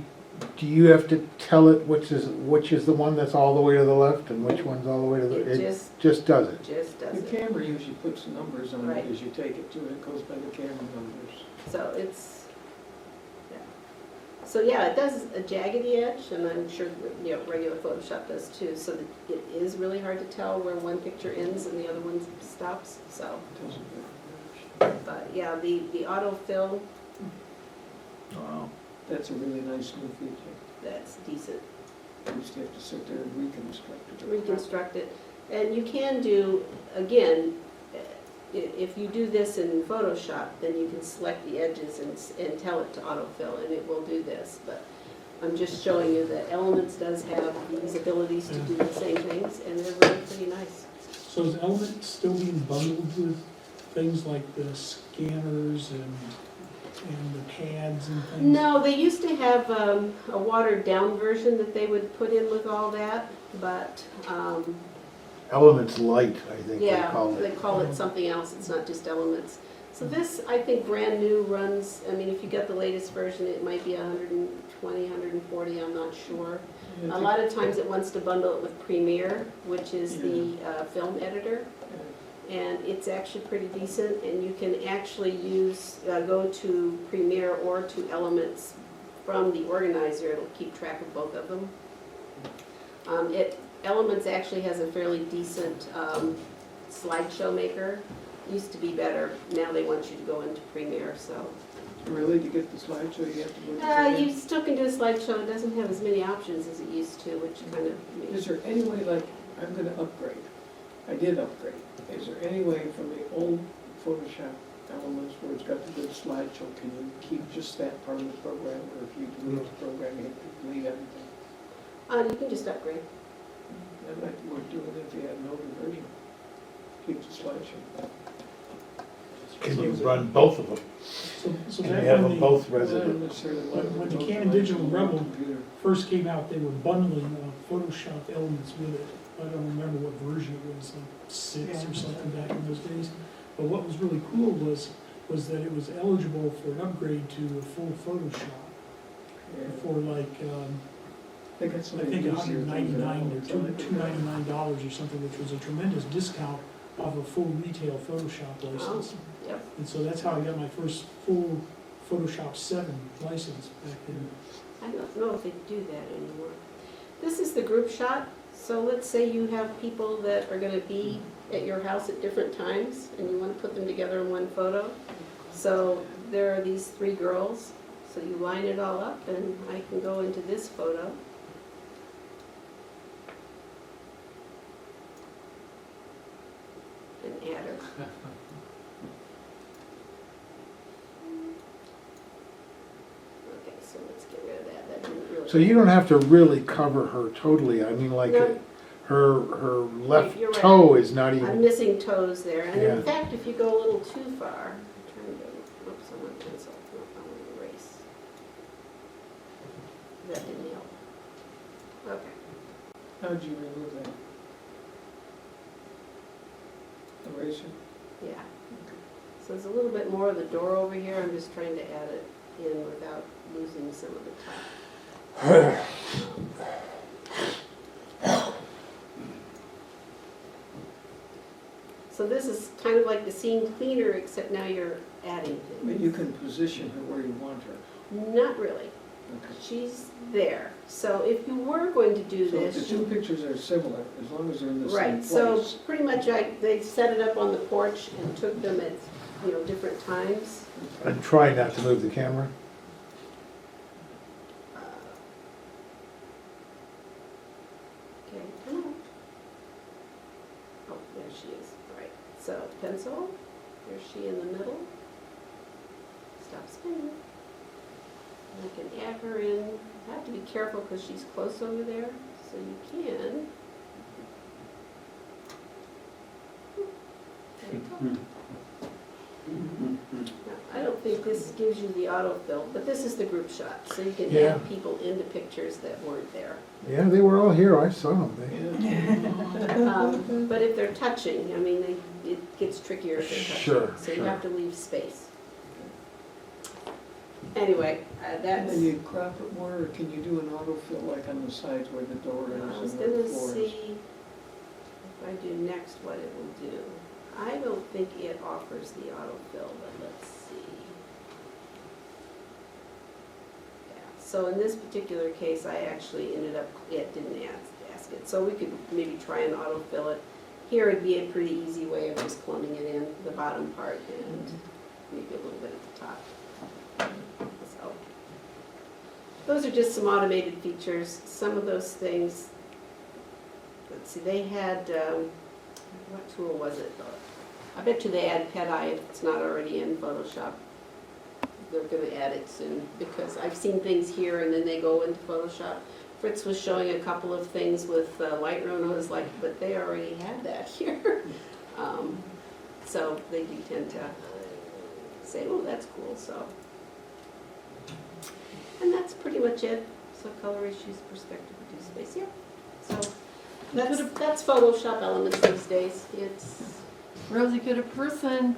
you have to tell it which is the one that's all the way to the left and which one's all the way to the,
It
it just does it?
just does
The
it.
camera usually puts numbers on
Right.
it as you take it to it, it goes by the camera numbers.
So it's, yeah. So yeah, it does a jaggedy edge, and I'm sure, you know, regular Photoshop does too, so that it is really hard to tell where one picture ends and the other one stops, so.
It doesn't very much.
But yeah, the autofill,
Wow.
That's a really nice new feature.
that's decent.
You used to have to sit there and reconstruct
To
it.
reconstruct it. And you can do, again, if you do this in Photoshop, then you can select the edges and tell it to autofill, and it will do this. But I'm just showing you that Elements does have these abilities to do the same things, and they're really pretty nice.
So is Element still being bundled with things like the scanners and the pads and things?
No, they used to have a watered down version that they would put in with all that, but,
Elements Light, I think they
yeah,
call
they
it.
call it something else, it's not just Elements. So this, I think, brand new runs, I mean, if you get the latest version, it might be 120, 140, I'm not sure. A lot of times it wants to bundle it with Premiere, which is the film editor. And it's actually pretty decent, and you can actually use, go to Premiere or to Elements from the organizer. It'll keep track of both of them. Elements actually has a fairly decent slideshow maker. Used to be better, now they want you to go into Premiere, so.
Really, to get the slideshow, you have to go to.
You still can do a slideshow, it doesn't have as many options as it used to, which kind of
Is
makes.
there any way, like, I'm gonna upgrade, I did upgrade, is there any way from the old Photoshop Elements where it's got the good slideshow, can you keep just that part of the program, or if you delete the program, you have to delete everything?
You can just upgrade.
That might be worth doing if you had an older version, keep the slideshow.
Can you run both of them?
So
Can
back
you have
when
them
the,
both
Well, I
resident?
don't necessarily like
when the
both
Canon
slideshows
Digital
on one
Rebel
computer.
first came out, they were bundling Photoshop Elements with it. I don't remember what version it was, like 6 or something back in those days. But what was really cool was that it was eligible for an upgrade to a full Photoshop
Yeah.
for like,
They got
I
some of the
think
easier things
$199 or
available.
$299 or something, which was a tremendous discount off a full retail Photoshop license.
Yep.
And so that's how I got my first full Photoshop 7 license back then.
I don't know if they do that anymore. This is the group shot, so let's say you have people that are gonna be at your house at different times, and you wanna put them together in one photo. So there are these 3 girls, so you line it all up, and I can go into this photo. And add her. Okay, so let's get rid of that, that didn't really.
So you don't have to really cover her totally, I mean, like,
No.
her left
You're right.
toe is not
I'm
even,
missing toes there, and
Yeah.
in fact, if you go a little too far, I'm trying to, oops, I want pencil, no, I want to erase. That didn't help. Okay,
How'd you remove that? Eraser?
yeah. So there's a little bit more of the door over here, I'm just trying to add it in without losing some of the top. So this is kind of like the scene cleaner, except now you're adding
But
things.
you can position her where you want her.
Not really.
Okay.
She's there. So if you were going to do
So if
this,
the two pictures are similar, as long as they're in the same
right,
place.
so pretty much they set it up on the porch and took them at, different times.
I'm trying not to move the camera.
Okay, come on. Oh, there she is, all right. So pencil, there's she in the middle. Stop spinning. And I can add her in. I have to be careful because she's close over there, so you can. There you go. Now, I don't think this gives you the autofill, but this is the group shot, so you can
Yeah.
add people into pictures that weren't there.
Yeah, they were all here, I saw them.
But if they're touching, I mean, it gets trickier if they're touching.
Sure,
So you
sure.
have to leave space. anyway,
And
that's,
then you crop it more, or can you do an autofill like on the sides where the door
I was
is and where
gonna
the floor is?
see if I do next what it will do. I don't think it offers the autofill, but let's see. Yeah, so in this particular case, I actually ended up, it didn't ask it, so we could maybe try and autofill it. Here it'd be a pretty easy way of just cloning it in, the bottom part, and maybe a little bit at the top. So, those are just some automated features. Some of those things, let's see, they had, what tool was it? I bet you they add Pet Eye if it's not already in Photoshop. They're gonna add it soon, because I've seen things here and then they go into Photoshop. Fritz was showing a couple of things with Lightroom, and I was like, but they already had that here. So they do tend to say, oh, that's cool, so. And that's pretty much it. So color issues, perspective, reduce space, yeah. So that's Photoshop elements these days. It's,
Rosie, could a person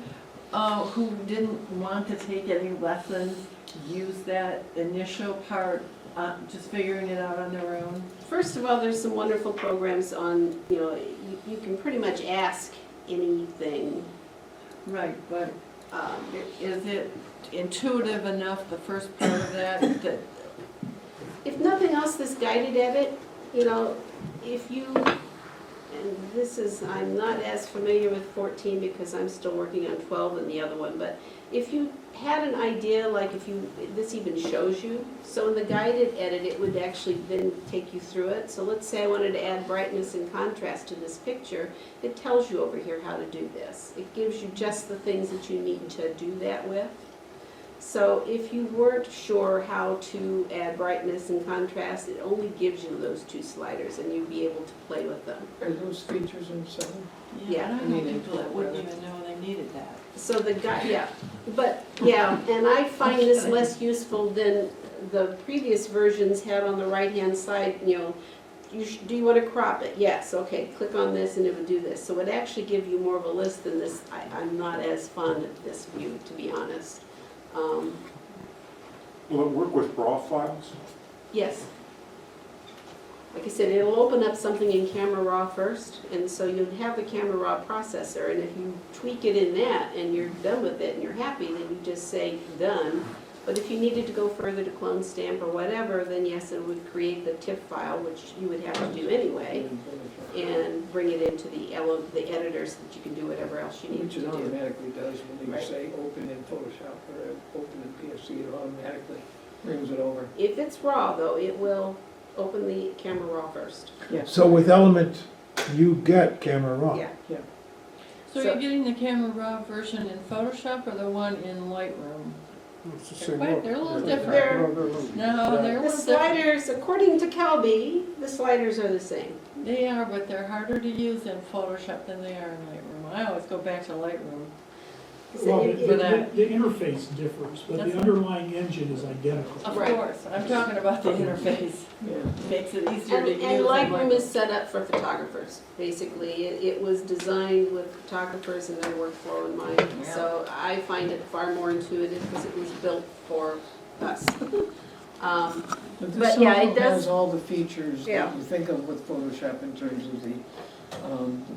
who didn't want to take any lessons use that initial part, just figuring it out on their own?
first of all, there's some wonderful programs on, you can pretty much ask anything.
Right, but
Um,
is it intuitive enough, the first part of that, that,
If nothing else, this guided edit, if you, and this is, I'm not as familiar with 14 because I'm still working on 12 and the other one, but if you had an idea, like this even shows you, so in the guided edit, it would actually then take you through it. So let's say I wanted to add brightness and contrast to this picture, it tells you over here how to do this. It gives you just the things that you need to do that with. So if you weren't sure how to add brightness and contrast, it only gives you those two sliders and you'd be able to play with them.
Are those features in 7?
Yeah.
I know people that wouldn't even know they needed that.
So the guy, yeah, but, yeah, and I find this less useful than the previous versions had on the right-hand side, do you want to crop it? Yes, okay, click on this and it would do this. So it actually gives you more of a list than this. I'm not as fond of this view, to be honest.
Will it work with RAW files?
Yes. Like I said, it'll open up something in Camera Raw first, and so you'll have the Camera Raw processor, and if you tweak it in that and you're done with it and you're happy, then you just say done. But if you needed to go further to clone stamp or whatever, then yes, it would create the TIFF file, which you would have to do anyway, and bring it into the editor so that you can do whatever else you need
Which
to
it
do.
automatically does when you
Right.
say open in Photoshop or open in PSC, it automatically brings it over.
If it's raw, though, it will open the Camera Raw first.
Yes.
So with Element, you get Camera Raw.
Yeah.
So
So-
you're getting the Camera Raw version in Photoshop or the one in Lightroom?
It's the
They're
same
quite-
look.
they're a little
Yeah.
different. No, they're a
The
little different.
sliders, according to Kelby, the sliders are the same.
They are, but they're harder to use in Photoshop than they are in Lightroom. I always go back to Lightroom.
Well,
It-
but
the interface differs, but
That's-
the underlying engine is identical.
Of
Right.
course, I'm talking about the interface.
Yeah.
Makes it easier to use.
And
in
Lightroom is set up for photographers, basically. It was designed with photographers and their workflow in mind.
Yeah.
So I find it far more intuitive because it was built for us.
But
But
this
yeah, it
also
does-
has all the features
Yeah.
that you think of with Photoshop in terms of the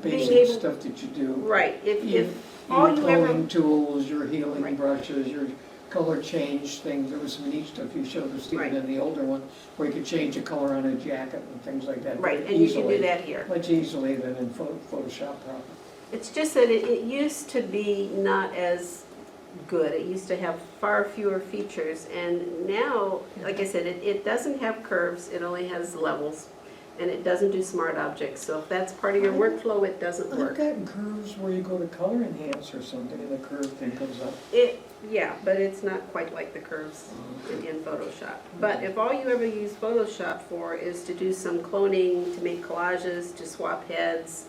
Being
basic
able-
stuff that you do.
Right, if
Your
all you ever,
coloring tools, your healing
Right.
brushes, your color change things, there was some neat stuff you showed us
Right.
even in the older one, where you could change the color on a jacket and things like that.
right,
very
and you can do
easily.
that here.
Much easily than in Photoshop proper.
It's just that it used to be not as good. It used to have far fewer features, and now, like I said, it doesn't have curves, it only has levels, and it doesn't do smart objects, so if that's part of your workflow, it doesn't
I've
work.
gotten curves where you go to color enhance or something and the curve thing comes up.
Yeah, but it's not quite like the curves in Photoshop. But if all you ever use Photoshop for is to do some cloning, to make collages, to swap heads,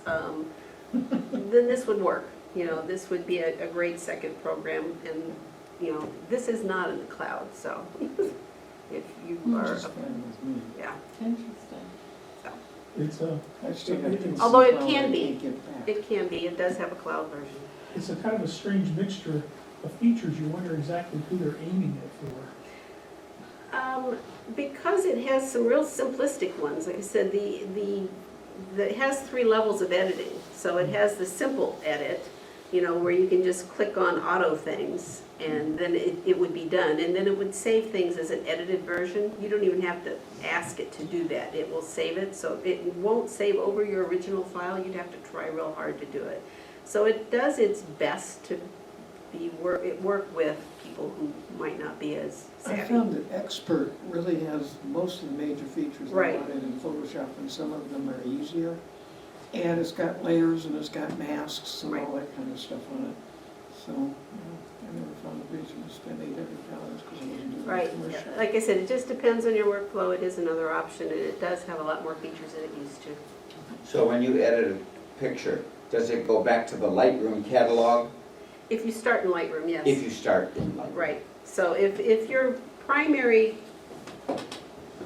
then this would work. This would be a great second program, and, this is not in the cloud, so if you are,
Which is fine with me.
yeah.
Interesting.
It's
I still got things
Although it
in cloud
can
I
be.
can't get back.
It can be, it does have a cloud version.
It's a kind of a strange mixture of features. You wonder exactly who they're aiming it for.
Because it has some real simplistic ones, like I said, it has 3 levels of editing. So it has the simple edit, you know, where you can just click on auto things and then it would be done. And then it would save things as an edited version. You don't even have to ask it to do that. It will save it, so it won't save over your original file. You'd have to try real hard to do it. So it does its best to work with people who might not be as
I
savvy.
found that Expert really has most of the major features
Right.
about it in Photoshop, and some of them are easier. And it's got layers and it's got masks and all that kind of stuff on it. So, I never found a reason to spend $800 because I wasn't doing
Right,
it commercial.
like I said, it just depends on your workflow. It is another option, and it does have a lot more features than it used to.
So when you edit a picture, does it go back to the Lightroom catalog
If you start in Lightroom, yes.
if you start in Lightroom?
Right, so if your primary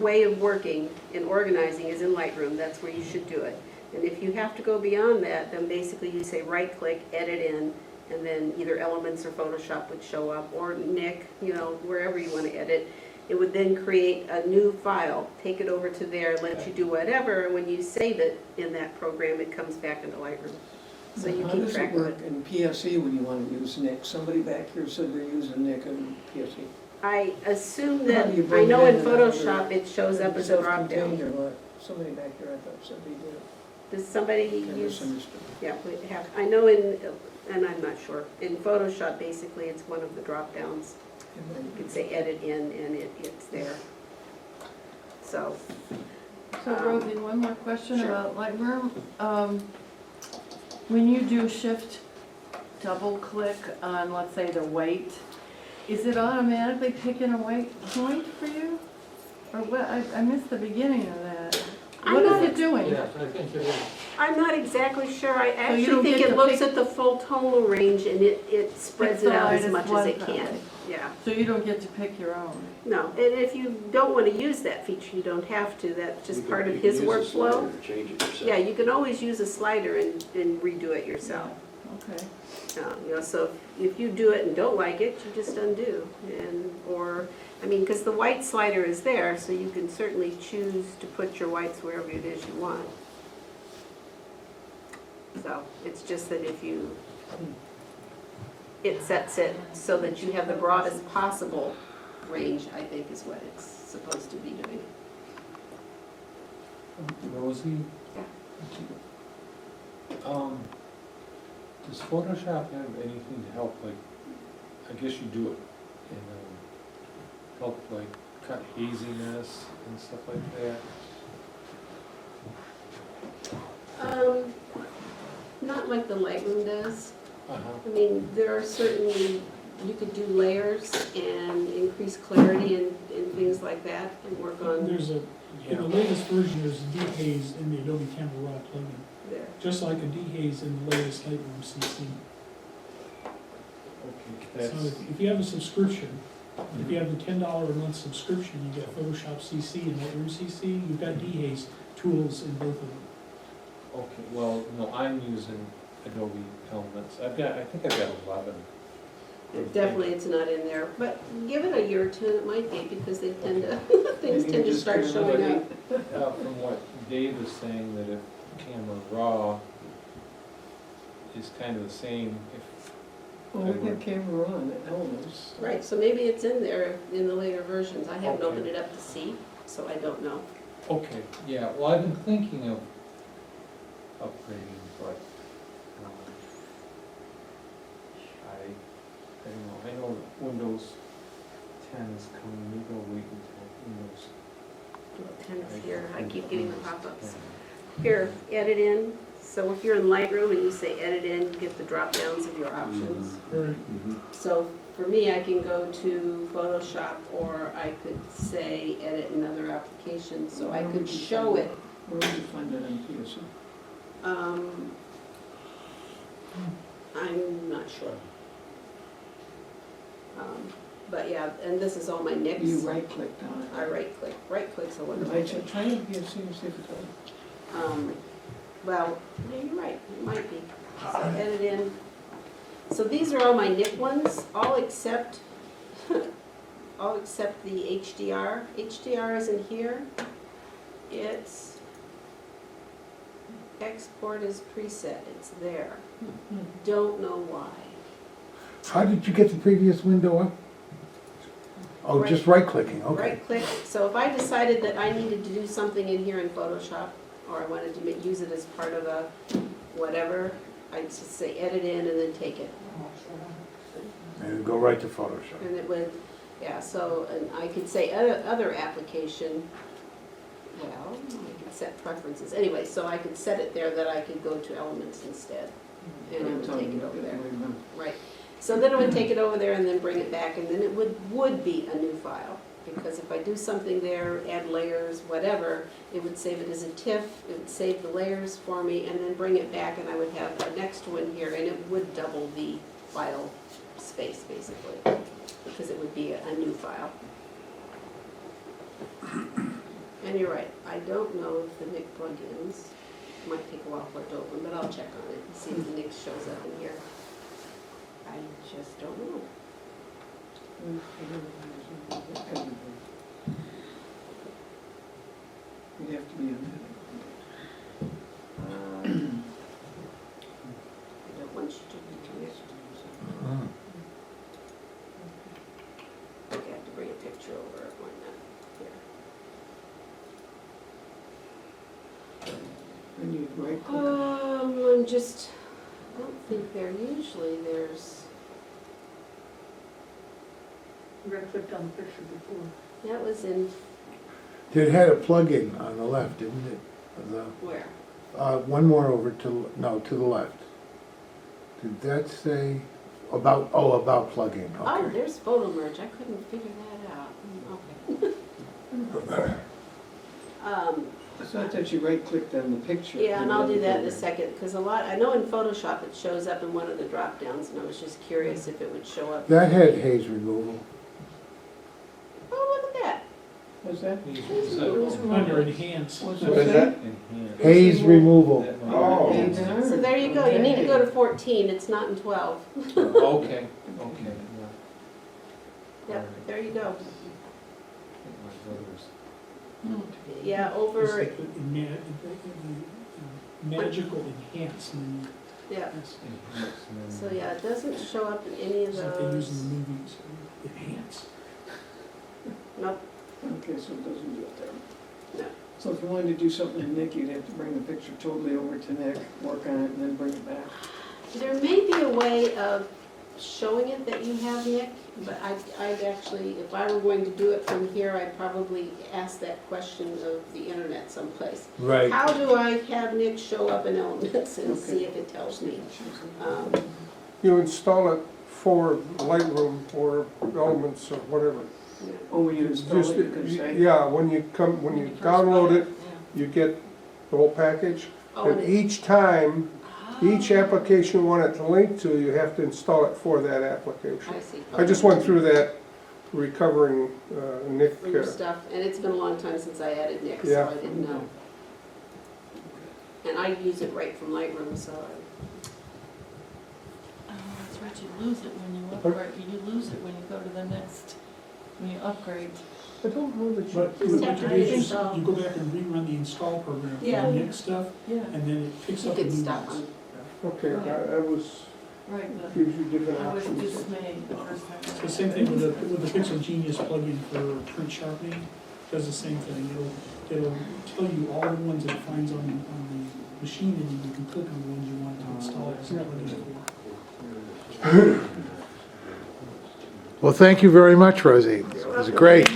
way of working and organizing is in Lightroom, that's where you should do it. And if you have to go beyond that, then basically you say right-click, edit in, and then either Elements or Photoshop would show up, or Nick, you know, wherever you want to edit. It would then create a new file, take it over to there, let you do whatever, and when you save it in that program, it comes back into Lightroom. So you keep track
How
of
does it
it.
work in PSE when you want to use Nick? Somebody back here said they're using Nick in PSE.
I assume
How
that,
do you
I
bring
know
it
in
in and out, or
Photoshop, it shows up as a
self-contained
drop-down.
or what? Somebody back here I thought said they did.
Does somebody
I
use?
misunderstood.
Yeah, we have, I know and I'm not sure, in Photoshop, basically, it's one of the drop-downs.
And then-
You can say edit in, and it's there. So,
So Rosie, one more question
Sure.
about Lightroom. When you do shift double click on, let's say, the white, is it automatically picking a white point for you? Or what, I missed the beginning of that.
I'm
What
not
is it doing?
Yes, I think it is.
I'm not exactly sure, I
you
actually
don't
think
get
it
to
looks
pick-
at the full tonal range, and it spreads it out as
Pixelized
much as
one
it
copy.
can, yeah.
So you don't get to pick your own?
No, and if you don't want to use that feature, you don't have to, that's just part of his workflow.
Change it yourself.
Yeah, you can always use a slider and redo it yourself.
Okay.
You know, so if you do it and don't like it, you just undo. I mean, because the white slider is there, so you can certainly choose to put your whites wherever it is you want. So it's just that if you, it sets it so that you have the broadest possible range, I think is what it's supposed to be doing.
Rosie?
Yeah.
Does Photoshop have anything to help, like, I guess you do it, and help like cut haziness and stuff like that?
Not like the Lightroom does.
Uh-huh.
I mean, there are certainly, you could do layers and increase clarity and things like that and work on
There's in the latest version, there's a dehaze in the Adobe Camera Raw plugin,
there.
just like a dehaze in the latest Lightroom CC.
Okay,
So
that's,
if you have a subscription, if you have the $10 a month subscription, you get Photoshop CC and Lightroom CC, you've got dehaze tools in both of them.
okay, well, no, I'm using Adobe Elements. I think I've got 11.
Definitely it's not in there, but give it a year or two, and it might be, because they tend to, things
Maybe
tend to
just
start
get
showing
another-
up.
From what Dave is saying, that if Camera Raw is kind of the same, if,
Well, we got camera on Elements.
Right, so maybe it's in there in the later versions. I haven't
Okay.
opened it up to see, so I don't know.
okay, yeah, well, I've been thinking of upgrading, but, I don't know, I know that Windows 10 is coming, maybe I'll wait until Windows.
10 is here, I keep getting the pop-ups.
10.
Here, edit in, so if you're in Lightroom and you say edit in, you get the drop-downs of your options.
Right.
So for me, I can go to Photoshop, or I could say edit another application, so I could show it.
Where would you find that in PSE?
I'm not sure. But yeah, and this is all my nicks.
You right-clicked on it.
I right-click. Right-click's a wonderful
Might
thing.
you try it PSE and see if it does?
Well, yeah, you're right, it might be. So edit in. So these are all my nick ones, all except all except the HDR. HDR is in here. It's export as preset, it's there. Don't know why.
How did you get the previous window up? Oh, just right-clicking, okay.
Right click, so if I decided that I needed to do something in here in Photoshop, or I wanted to use it as part of a whatever, I'd just say edit in and then take it.
And go right to Photoshop.
And it would, yeah, so, and I could say other application, well, I could set preferences. Anyway, so I could set it there that I could go to elements instead, and it would take it over there. Right. So then it would take it over there and then bring it back, and then it would be a new file. Because if I do something there, add layers, whatever, it would save it as a TIFF, it would save the layers for me, and then bring it back, and I would have a next one here, and it would double the file space, basically, because it would be a new file. And you're right, I don't know if the NIC plugins, might take a while for it to open, but I'll check on it and see if the NIC shows up in here. I just don't know.
You'd have to be on
I don't want you to reconnect.
Hmm.
I have to bring a picture over of one here.
that. And you'd right click.
I'm just, I don't think usually there's,
You right-clicked on the picture before.
that was in,
It had a plug-in on the left, didn't it?
where?
One more over to, no, to the left. Did that say about, oh, about plug-in,
Oh,
okay.
there's photo merge, I couldn't figure that out. Okay.
I thought that you right clicked on the picture.
Yeah, and I'll do that in a second, because I know in Photoshop it shows up in one of the drop downs, and I was just curious if it would show up.
That had haze removal.
Oh, look at that.
What's that?
Under enhance.
What's
What is that?
Haze removal.
Oh.
So there you go, you need to go to 14, it's not in 12.
Okay,
Yep, there you go.
My
Yeah,
It's
over,
like the magical enhancement.
yeah,
brother's.
so yeah, it doesn't show up in any of
It's like they use in
those.
the movies. Enhance.
Nope,
Okay, so it doesn't do it there.
No.
So if you wanted to do something in Nick, you'd have to bring the picture totally over to Nick, work on it, and then bring it back.
there may be a way of showing it that you have, Nick, but I'd actually, if I were going to do it from here, I'd probably ask that question of the internet someplace.
Right.
How do I have Nick show up in Elements and see if it tells me?
You install it for Lightroom or Elements or whatever.
Oh, when you install
Just,
it, you can say.
yeah, when you
first
download
buy
it, you get the whole package.
Oh,
And
and
each time, each
Oh,
application you want it to link to, you have to install it for that application.
I see.
I just went through that recovering Nick.
For your stuff, and it's been a long time since I added Nick, so
Yeah.
I didn't know. And I use it right from Lightroom, so
Oh, that's right, you lose it when you upgrade, you lose it when you go to the next, when you upgrade.
I don't know that
But
you.
what
have
you
to
do is
install.
you go back and rerun the install program for
Yeah.
the Nick stuff,
Yeah,
and then it picks
you
up the
could
new
stop
ones.
on.
Okay, I was,
right, but
gives you different
I was
options.
dismayed the first time.
It's the same thing with the Pixel Genius plugin for print sharpening, does the same thing. It'll tell you all the ones that it finds on the machine, and you can click on the ones you want to install as a plugin for.
Well, thank you very much, Rosie. It was great.